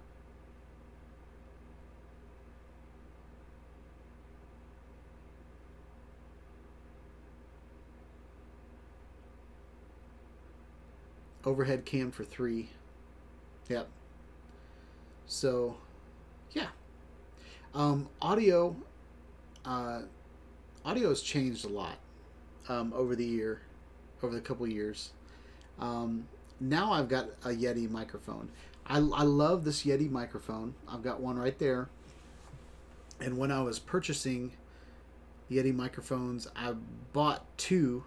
Overhead cam for 3. Yep. So, yeah. Audio has changed a lot over the couple years. Now I've got a Yeti microphone. I love this Yeti microphone. I've got one right there. And when I was purchasing Yeti microphones, I bought 2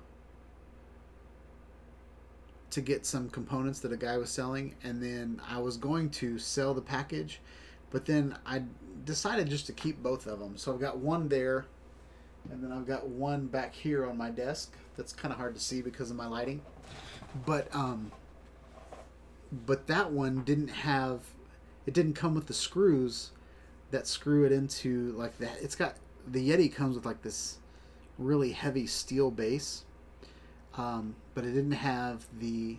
to get some components that a guy was selling, and then I was going to sell the package, but then I decided just to keep both of them. So I've got one there, and then I've got one back here on my desk that's kind of hard to see because of my lighting. But that one didn't come with the screws that screw it into like that. It's got, the Yeti comes with like this really heavy steel base, but it didn't have the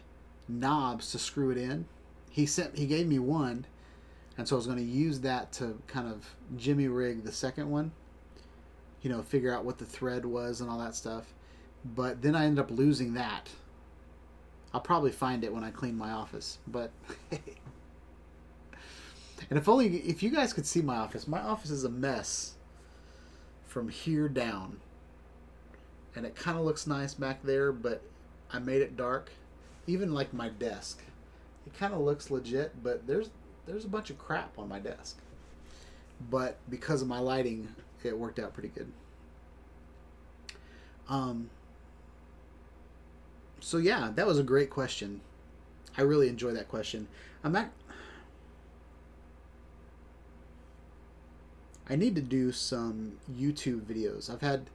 knobs to screw it in. He gave me one, and so I was going to use that to kind of jimmy rig the second one. figure out what the thread was and all that stuff. But then I ended up losing that. I'll probably find it when I clean my office. But and if you guys could see my office is a mess from here down. And it kind of looks nice back there, but I made it dark. Even like my desk, it kind of looks legit, but there's a bunch of crap on my desk. But because of my lighting, it worked out pretty good. So yeah, that was a great question. I really enjoy that question. I need to do some YouTube videos. I've had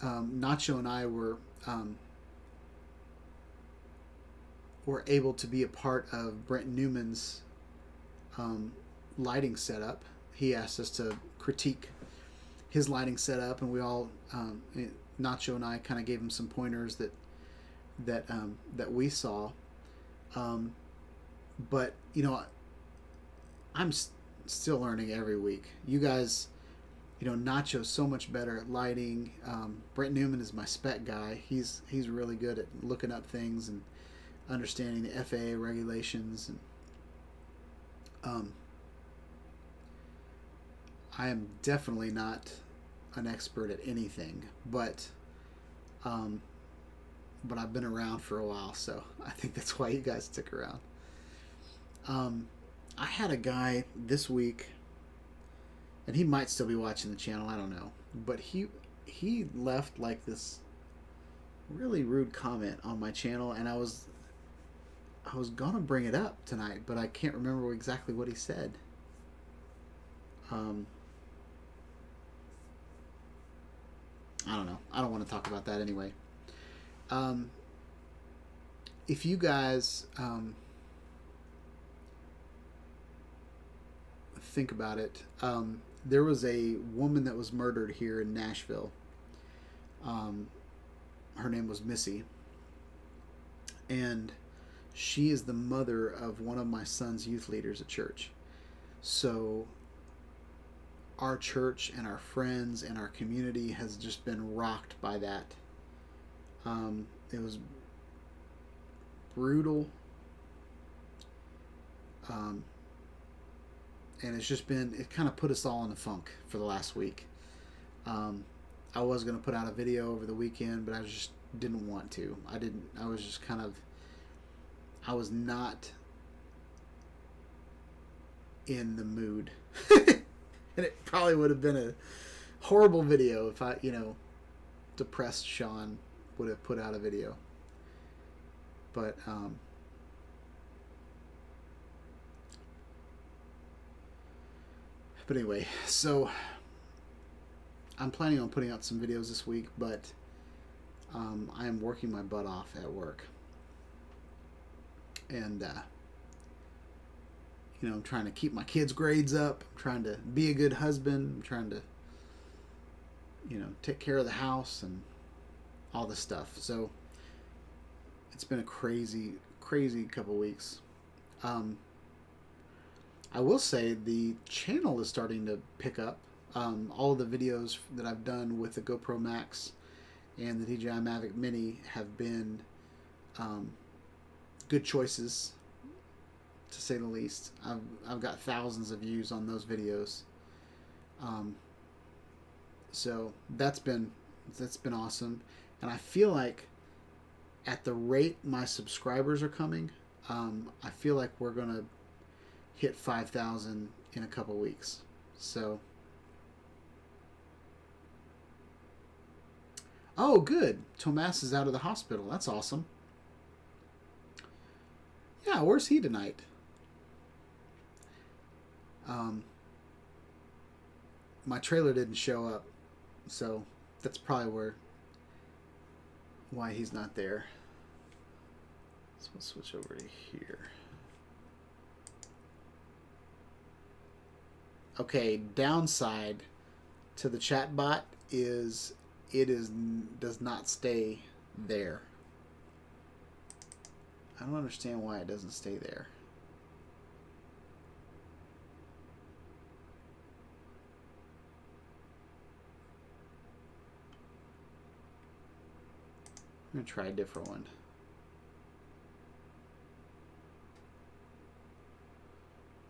Nacho and I were able to be a part of Brent Newman's lighting setup. He asked us to critique his lighting setup, and we all Nacho and I kind of gave him some pointers that we saw. But I'm still learning every week. You guys, Nacho's so much better at lighting. Brent Newman is my spec guy. He's really good at looking up things and understanding the FAA regulations. And I am definitely not an expert at anything, but I've been around for a while, so I think that's why you guys stick around. I had a guy this week, and he might still be watching the channel, I don't know, but he left like this really rude comment on my channel, and I was gonna bring it up tonight, but I can't remember exactly what he said. I don't know. I don't want to talk about that anyway. If you guys think about it, there was a woman that was murdered here in Nashville. Her name was Missy, and she is the mother of one of my son's youth leaders at church. So our church and our friends and our community has just been rocked by that. It was brutal. And it kind of put us all in a funk for the last week. I was going to put out a video over the weekend, but I just didn't want to. I was not in the mood. And it probably would have been a horrible video if depressed Shawn would have put out a video. But anyway, so I'm planning on putting out some videos this week, but I am working my butt off at work. And I'm trying to keep my kids' grades up. I'm trying to be a good husband. I'm trying to, take care of the house and all this stuff. So it's been a crazy, crazy couple weeks. I will say the channel is starting to pick up. All of the videos that I've done with the GoPro Max and the DJI Mavic Mini have been good choices, to say the least. I've got thousands of views on those videos. So that's been awesome. And I feel like at the rate my subscribers are coming, I feel like we're going to hit 5,000 in a couple weeks. So, oh, good. Tomas is out of the hospital. That's awesome. Yeah, where's he tonight? My trailer didn't show up, so that's probably why he's not there. So we'll switch over to here. Okay, downside to the chat bot is does not stay there. I don't understand why it doesn't stay there. I'm going to try a different one.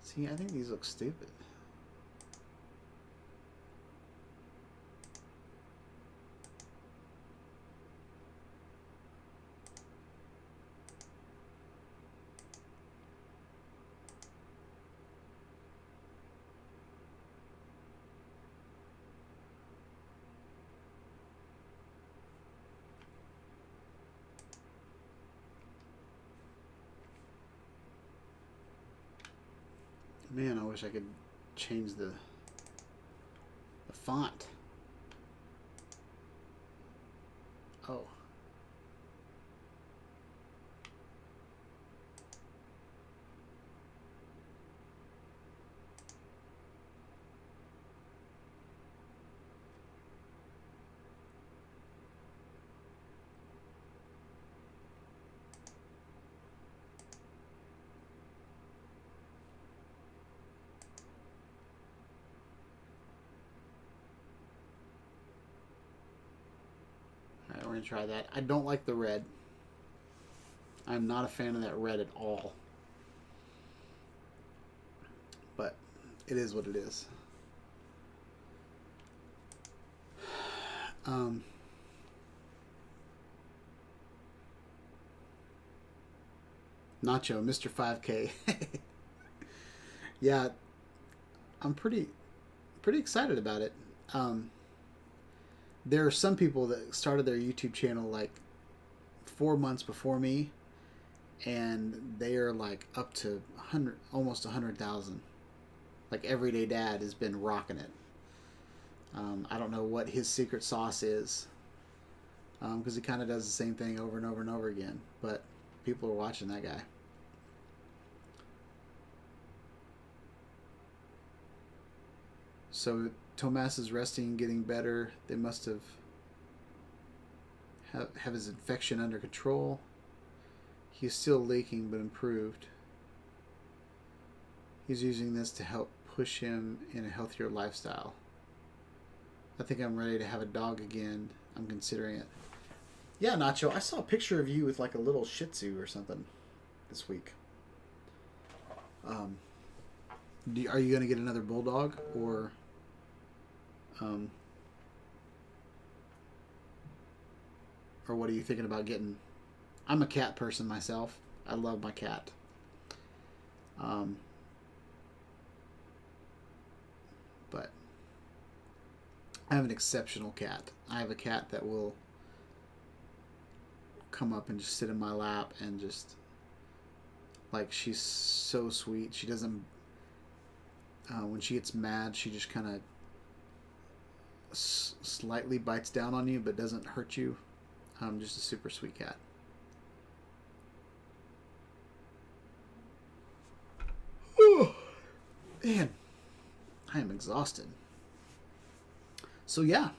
See, I think these look stupid. Man, I wish I could change the font. Oh. Alright, we're going to try that. I don't like the red. I'm not a fan of that red at all. But it is what it is. Nacho, Mr. 5K. Yeah, I'm pretty excited about it. There are some people that started their YouTube channel like 4 months before me, and they are like up to 100, almost 100,000. Like Everyday Dad has been rocking it. I don't know what his secret sauce is, because he kind of does the same thing over and over and over again. But people are watching that guy. So Tomas is resting and getting better. They must have his infection under control. He's still leaking, but improved. He's using this to help push him in a healthier lifestyle. I think I'm ready to have a dog again. I'm considering it. Yeah, Nacho, I saw a picture of you with like a little Shih Tzu or something this week. Are you going to get another bulldog, or what are you thinking about getting? I'm a cat person myself. I love my cat. But I have an exceptional cat. I have a cat that will come up and just sit in my lap and just, like, she's so sweet. She doesn't, when she gets mad, she just kind of slightly bites down on you but doesn't hurt you. Just a super sweet cat. Oh, man, I am exhausted. So yeah.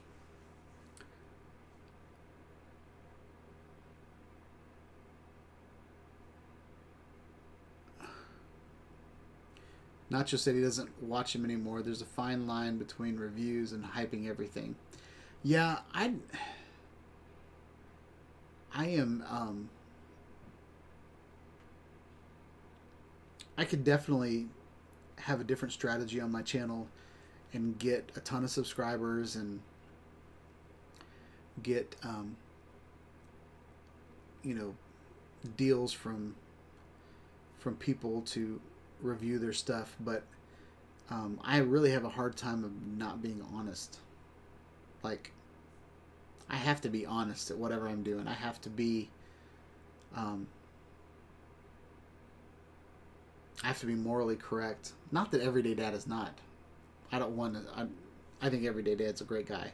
Nacho said he doesn't watch him anymore. There's a fine line between reviews and hyping everything. Yeah, I am, I could definitely have a different strategy on my channel and get a ton of subscribers and get, deals from people to review their stuff, but I really have a hard time of not being honest. Like, I have to be honest at whatever I'm doing. I have to be morally correct. Not that Everyday Dad is not. I don't want to. I think Everyday Dad's a great guy.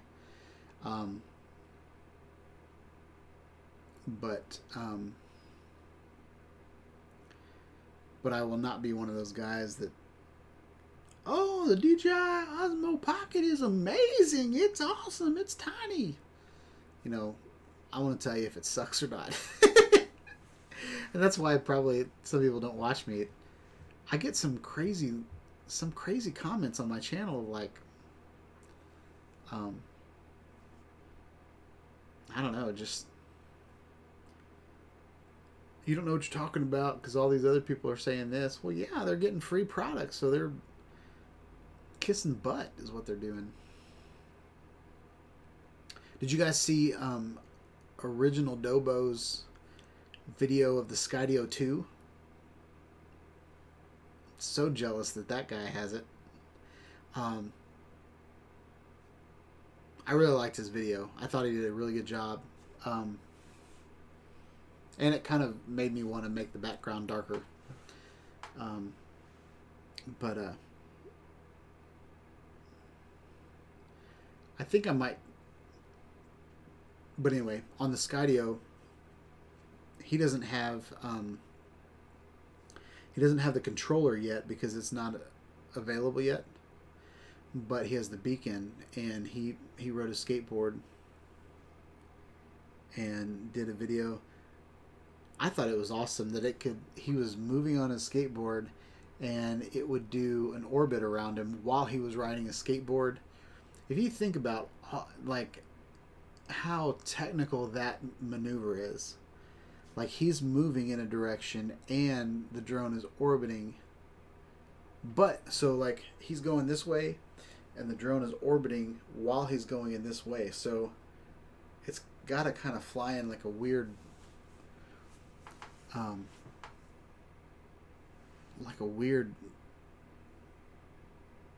But I will not be one of those guys that, oh, the DJI Osmo Pocket is amazing. It's awesome. It's tiny. I want to tell you if it sucks or not. And that's why probably some people don't watch me. I get some crazy comments on my channel, like, I don't know, just you don't know what you're talking about because all these other people are saying this. Well, yeah, they're getting free products, so they're kissing butt is what they're doing. Did you guys see Original Dobo's video of the Skydio 2? So jealous that that guy has it. I really liked his video. I thought he did a really good job. And it kind of made me want to make the background darker. But I think I might. But anyway, on the Skydio, he doesn't have the controller yet because it's not available yet. But he has the beacon, and he rode a skateboard and did a video. I thought it was awesome that he was moving on his skateboard and it would do an orbit around him while he was riding a skateboard. If you think about like how technical that maneuver is, like he's moving in a direction and the drone is orbiting, but so like he's going this way and the drone is orbiting while he's going in this way, so it's got to kind of fly in like a weird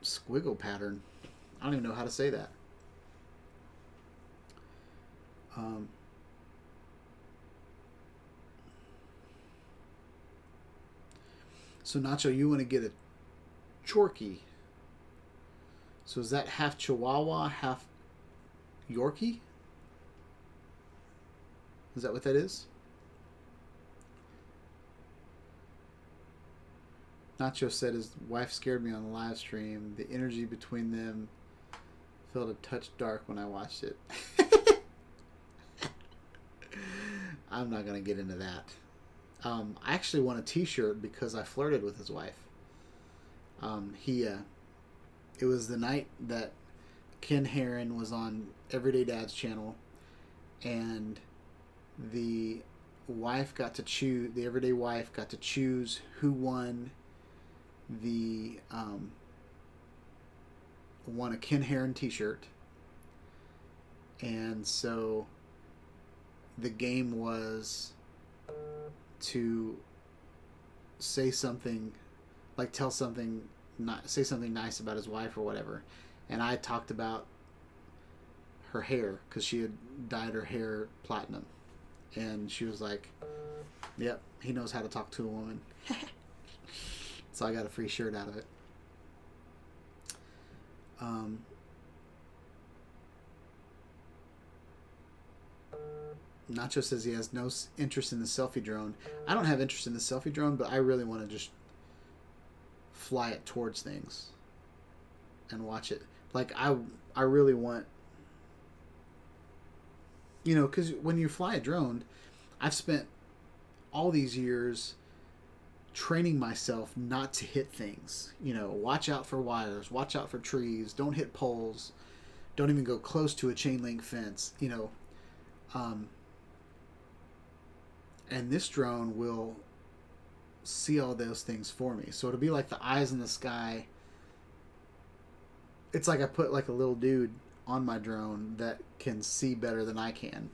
squiggle pattern. I don't even know how to say that. So Nacho, you want to get a Chorky. So is that half Chihuahua, half Yorkie? Is that what that is? Nacho said his wife scared me on the live stream. The energy between them felt a touch dark when I watched it. I'm not going to get into that. I actually want a t-shirt because I flirted with his wife. It was the night that Ken Herron was on Everyday Dad's channel, and the everyday wife got to choose who won a Ken Herron t-shirt. And so the game was to say something, like say something nice about his wife or whatever. And I talked about her hair because she had dyed her hair platinum. And she was like, yep, he knows how to talk to a woman. So I got a free shirt out of it. Nacho says he has no interest in the selfie drone. I don't have interest in the selfie drone, but I really want to just fly it towards things and watch it. Like I really want, because when you fly a drone, I've spent all these years training myself not to hit things. Watch out for wires, watch out for trees, don't hit poles, don't even go close to a chain link fence, and this drone will see all those things for me. So it'll be like the eyes in the sky. It's like I put like a little dude on my drone that can see better than I can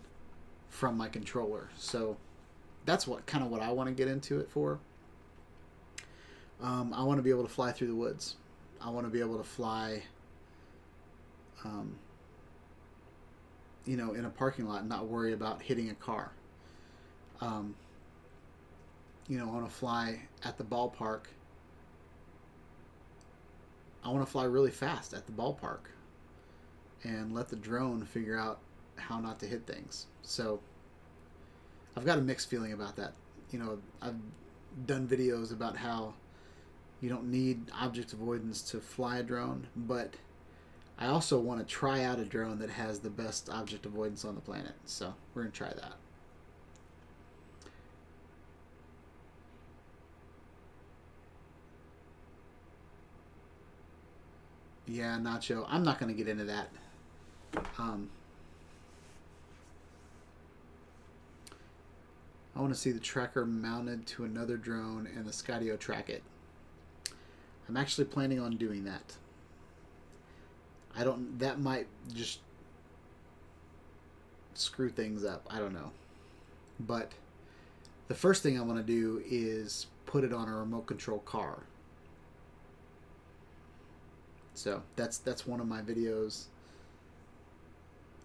from my controller. So that's what I want to get into it for. I want to be able to fly through the woods. I want to be able to fly, in a parking lot and not worry about hitting a car. I want to fly at the ballpark. I want to fly really fast at the ballpark and let the drone figure out how not to hit things. So I've got a mixed feeling about that. I've done videos about how you don't need object avoidance to fly a drone, but I also want to try out a drone that has the best object avoidance on the planet. So we're going to try that. Yeah, Nacho. I'm not going to get into that. I want to see the tracker mounted to another drone and the Skydio track it. I'm actually planning on doing that. That might just screw things up. I don't know. But the first thing I want to do is put it on a remote control car. So that's one of my videos.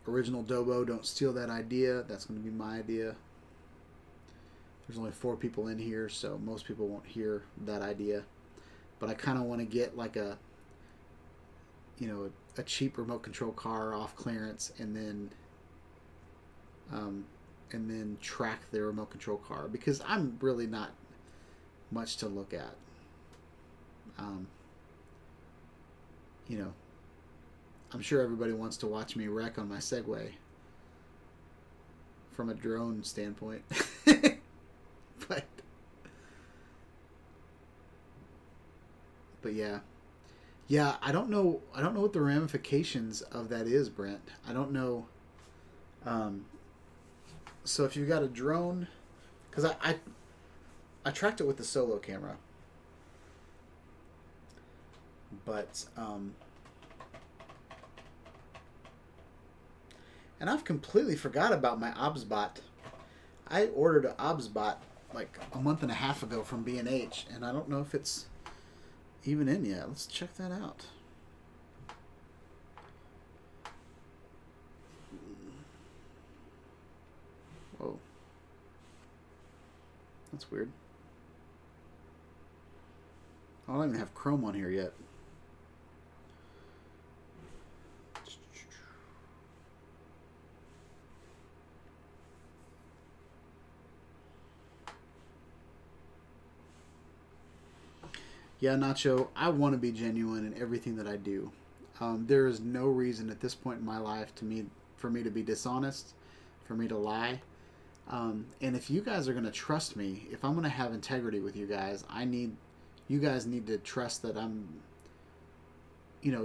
Original Dobo, don't steal that idea. That's going to be my idea. There's only 4 people in here, so most people won't hear that idea. But I kind of want to get like a cheap remote control car off clearance, and then track the remote control car, because I'm really not much to look at. I'm sure everybody wants to watch me wreck on my Segway from a drone standpoint. But yeah, I don't know what the ramifications of that is, Brent. I don't know. So if you've got a drone, because I tracked it with the solo camera, but and I've completely forgot about my OBSBot. I ordered an OBSBot like a month and a half ago from B&H, and I don't know if it's even in yet. Let's check that out. Whoa. That's weird. I don't even have Chrome on here yet. Yeah, Nacho, I want to be genuine in everything that I do. There is no reason at this point in my life for me to be dishonest, for me to lie. And if you guys are going to trust me, if I'm going to have integrity with you guys, you guys need to trust that I'm,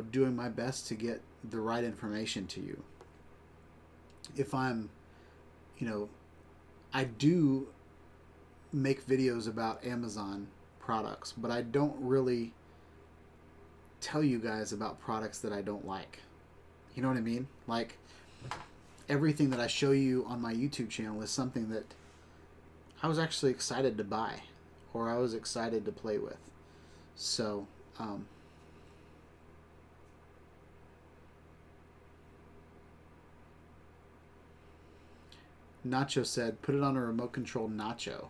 doing my best to get the right information to you. If I'm, I do make videos about Amazon products, but I don't really tell you guys about products that I don't like. You know what I mean? Like, everything that I show you on my YouTube channel is something that I was actually excited to buy, or I was excited to play with. So, Nacho said, put it on a remote control Nacho.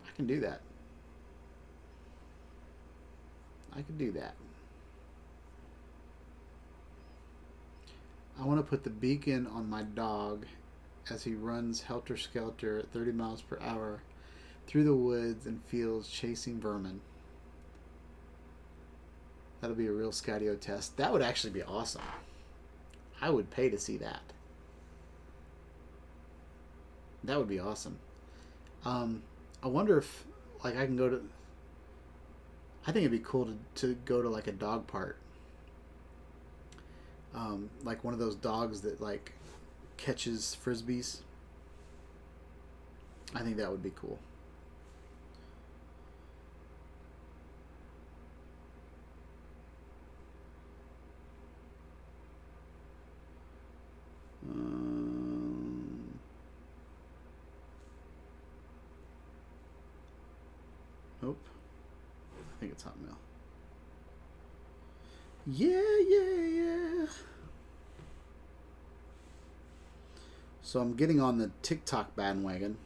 I can do that. I can do that. I want to put the beacon on my dog as he runs helter-skelter at 30 miles per hour through the woods and fields chasing vermin. That'll be a real Skydio test. That would actually be awesome. I would pay to see that. That would be awesome. I wonder if, like, I can go to... I think it'd be cool to go to, like, a dog park. Like one of those dogs that, like, catches frisbees. I think that would be cool. Nope. I think it's Hotmail. Yeah. So I'm getting on the TikTok bandwagon.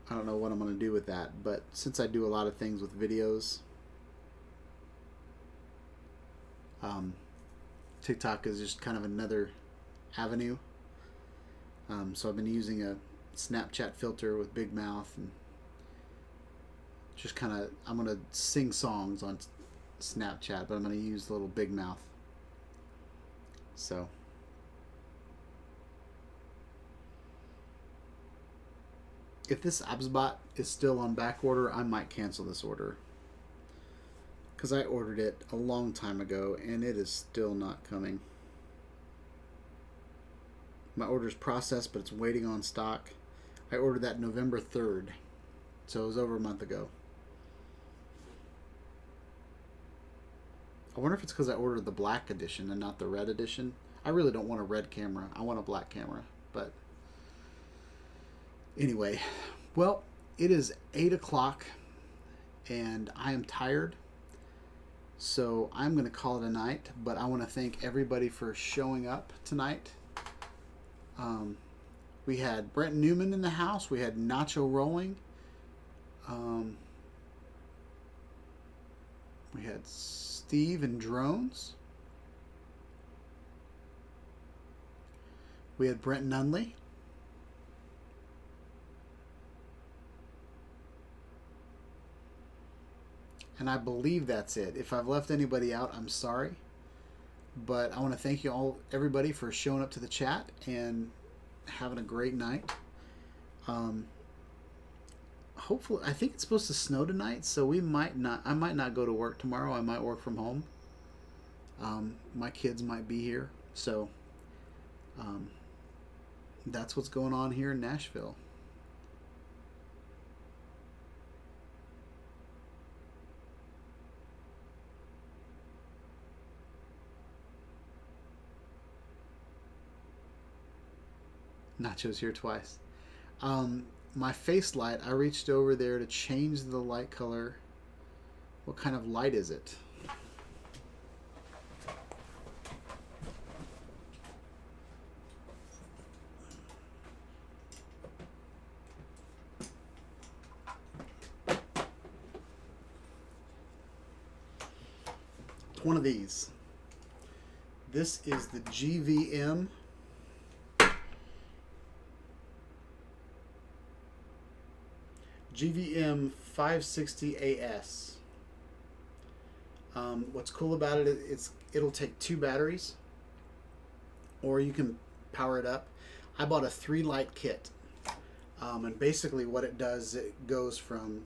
I don't know what I'm going to do with that, but since I do a lot of things with videos, TikTok is just kind of another avenue. So I've been using a Snapchat filter with Big Mouth, and just kind of, I'm going to sing songs on Snapchat, but I'm going to use the little Big Mouth. So if this OBSBot is still on back order, I might cancel this order, because I ordered it a long time ago and it is still not coming. My order's processed, but it's waiting on stock. I ordered that November 3rd, so it was over a month ago. I wonder if it's because I ordered the black edition and not the red edition. I really don't want a red camera. I want a black camera. But anyway, well, it is 8 o'clock and I am tired. So I'm going to call it a night. But I want to thank everybody for showing up tonight. We had Brent Newman in the house. We had Nacho rolling. We had Steve and drones. We had Brent Nunley. And I believe that's it. If I've left anybody out, I'm sorry. But I want to thank you all, everybody, for showing up to the chat and having a great night. Hopefully, I think it's supposed to snow tonight, so I might not go to work tomorrow. I might work from home. My kids might be here, so that's what's going on here in Nashville. Nacho's here twice. My face light, I reached over there to change the light color. What kind of light is it? It's one of these. This is the GVM GVM 560AS. What's cool about it is it'll take 2 batteries, or you can power it up. I bought a 3 light kit, and basically what it does, it goes from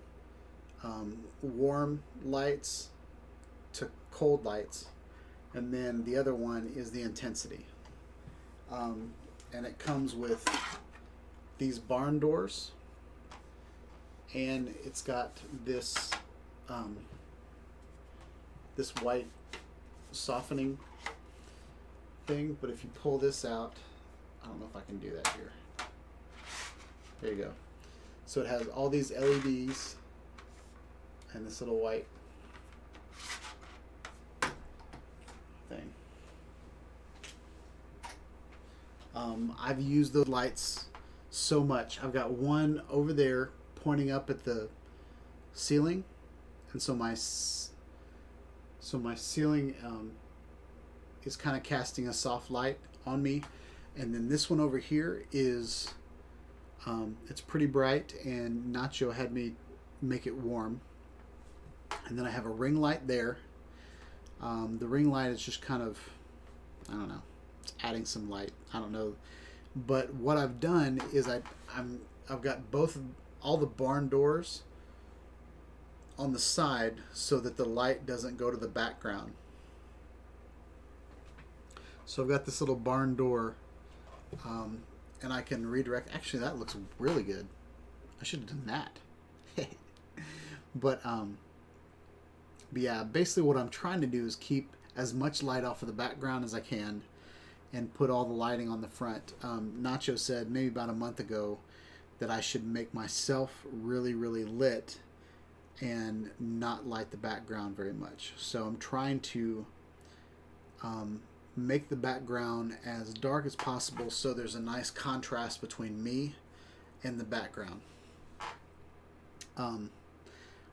warm lights to cold lights, and then the other one is the intensity. And it comes with these barn doors. And it's got this this white softening thing, but if you pull this out, I don't know if I can do that here. There you go. So it has all these LEDs and this little white thing. I've used those lights so much. I've got one over there pointing up at the ceiling, and so my ceiling is kind of casting a soft light on me, and then this one over here is it's pretty bright, and Nacho had me make it warm. And then I have a ring light there. The ring light is just kind of, I don't know, it's adding some light, I don't know. But what I've done is I've got all the barn doors on the side so that the light doesn't go to the background. So I've got this little barn door, and I can redirect. Actually, that looks really good. I should have done that. But yeah, basically what I'm trying to do is keep as much light off of the background as I can and put all the lighting on the front. Nacho said maybe about a month ago that I should make myself really, really lit and not light the background very much. So I'm trying to make the background as dark as possible so there's a nice contrast between me and the background.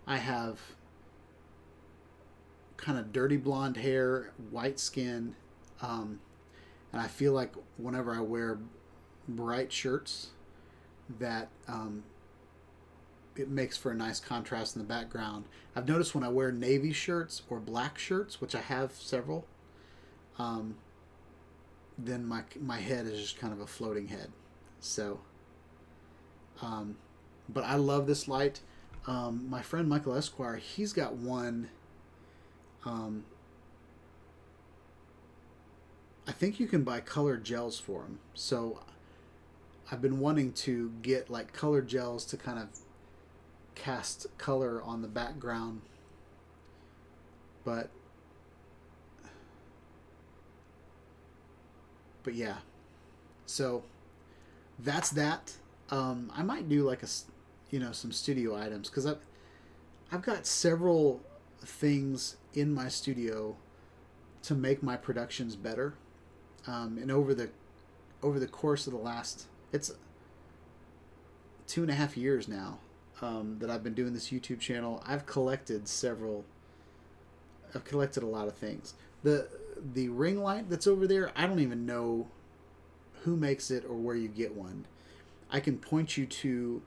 I have kind of dirty blonde hair, white skin, and I feel like whenever I wear bright shirts that it makes for a nice contrast in the background. I've noticed when I wear navy shirts or black shirts, which I have several, then my head is just kind of a floating head. So, but I love this light. My friend Michael Esquire, he's got one. I think you can buy colored gels for them. So I've been wanting to get like colored gels to kind of cast color on the background, but yeah. So that's that. I might do like some studio items, because I've got several things in my studio to make my productions better. And over the course of the last, it's 2.5 years now that I've been doing this YouTube channel, I've collected a lot of things. The ring light that's over there, I don't even know who makes it or where you get one. I can point you to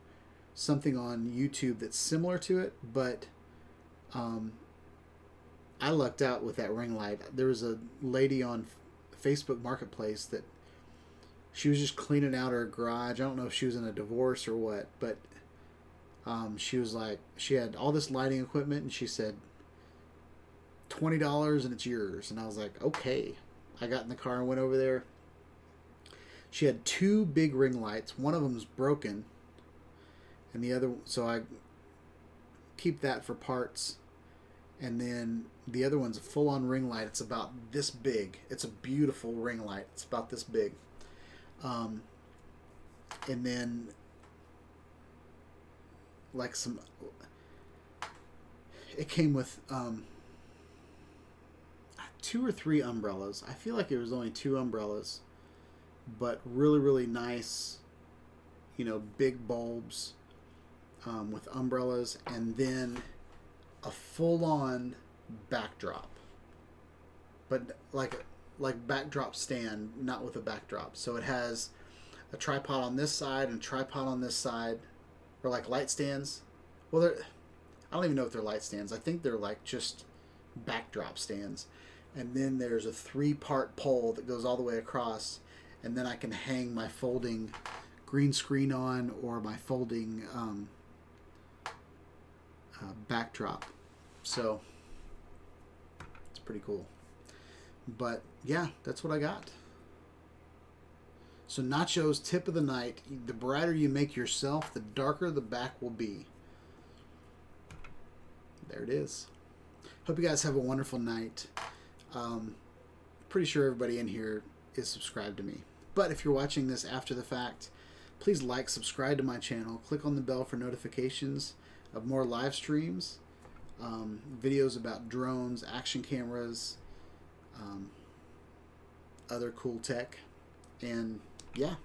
something on YouTube that's similar to it, but I lucked out with that ring light. There was a lady on Facebook Marketplace that she was just cleaning out her garage. I don't know if she was in a divorce or what, but she was like, she had all this lighting equipment, and she said $20 and it's yours. And I was like, okay. I got in the car and went over there. She had 2 big ring lights. One of them's broken, and the other, so I keep that for parts. And then the other one's a full-on ring light. It's about this big. It's a beautiful ring light. It's about this big. And then like it came with 2 or 3 umbrellas. I feel like it was only 2 umbrellas, but really, really nice, big bulbs with umbrellas, and then a full-on backdrop, but like backdrop stand, not with a backdrop. So it has a tripod on this side and a tripod on this side, or like light stands. Well, I don't even know if they're light stands. I think they're like just backdrop stands. And then there's a 3-part pole that goes all the way across, and then I can hang my folding green screen on, or my folding backdrop. So it's pretty cool. But yeah, that's what I got. So Nacho's tip of the night: the brighter you make yourself, the darker the back will be. There it is. Hope you guys have a wonderful night. Pretty sure everybody in here is subscribed to me. But if you're watching this after the fact, please like, subscribe to my channel, click on the bell for notifications of more live streams, videos about drones, action cameras, other cool tech. And yeah,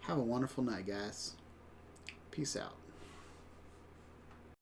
have a wonderful night, guys. Peace out.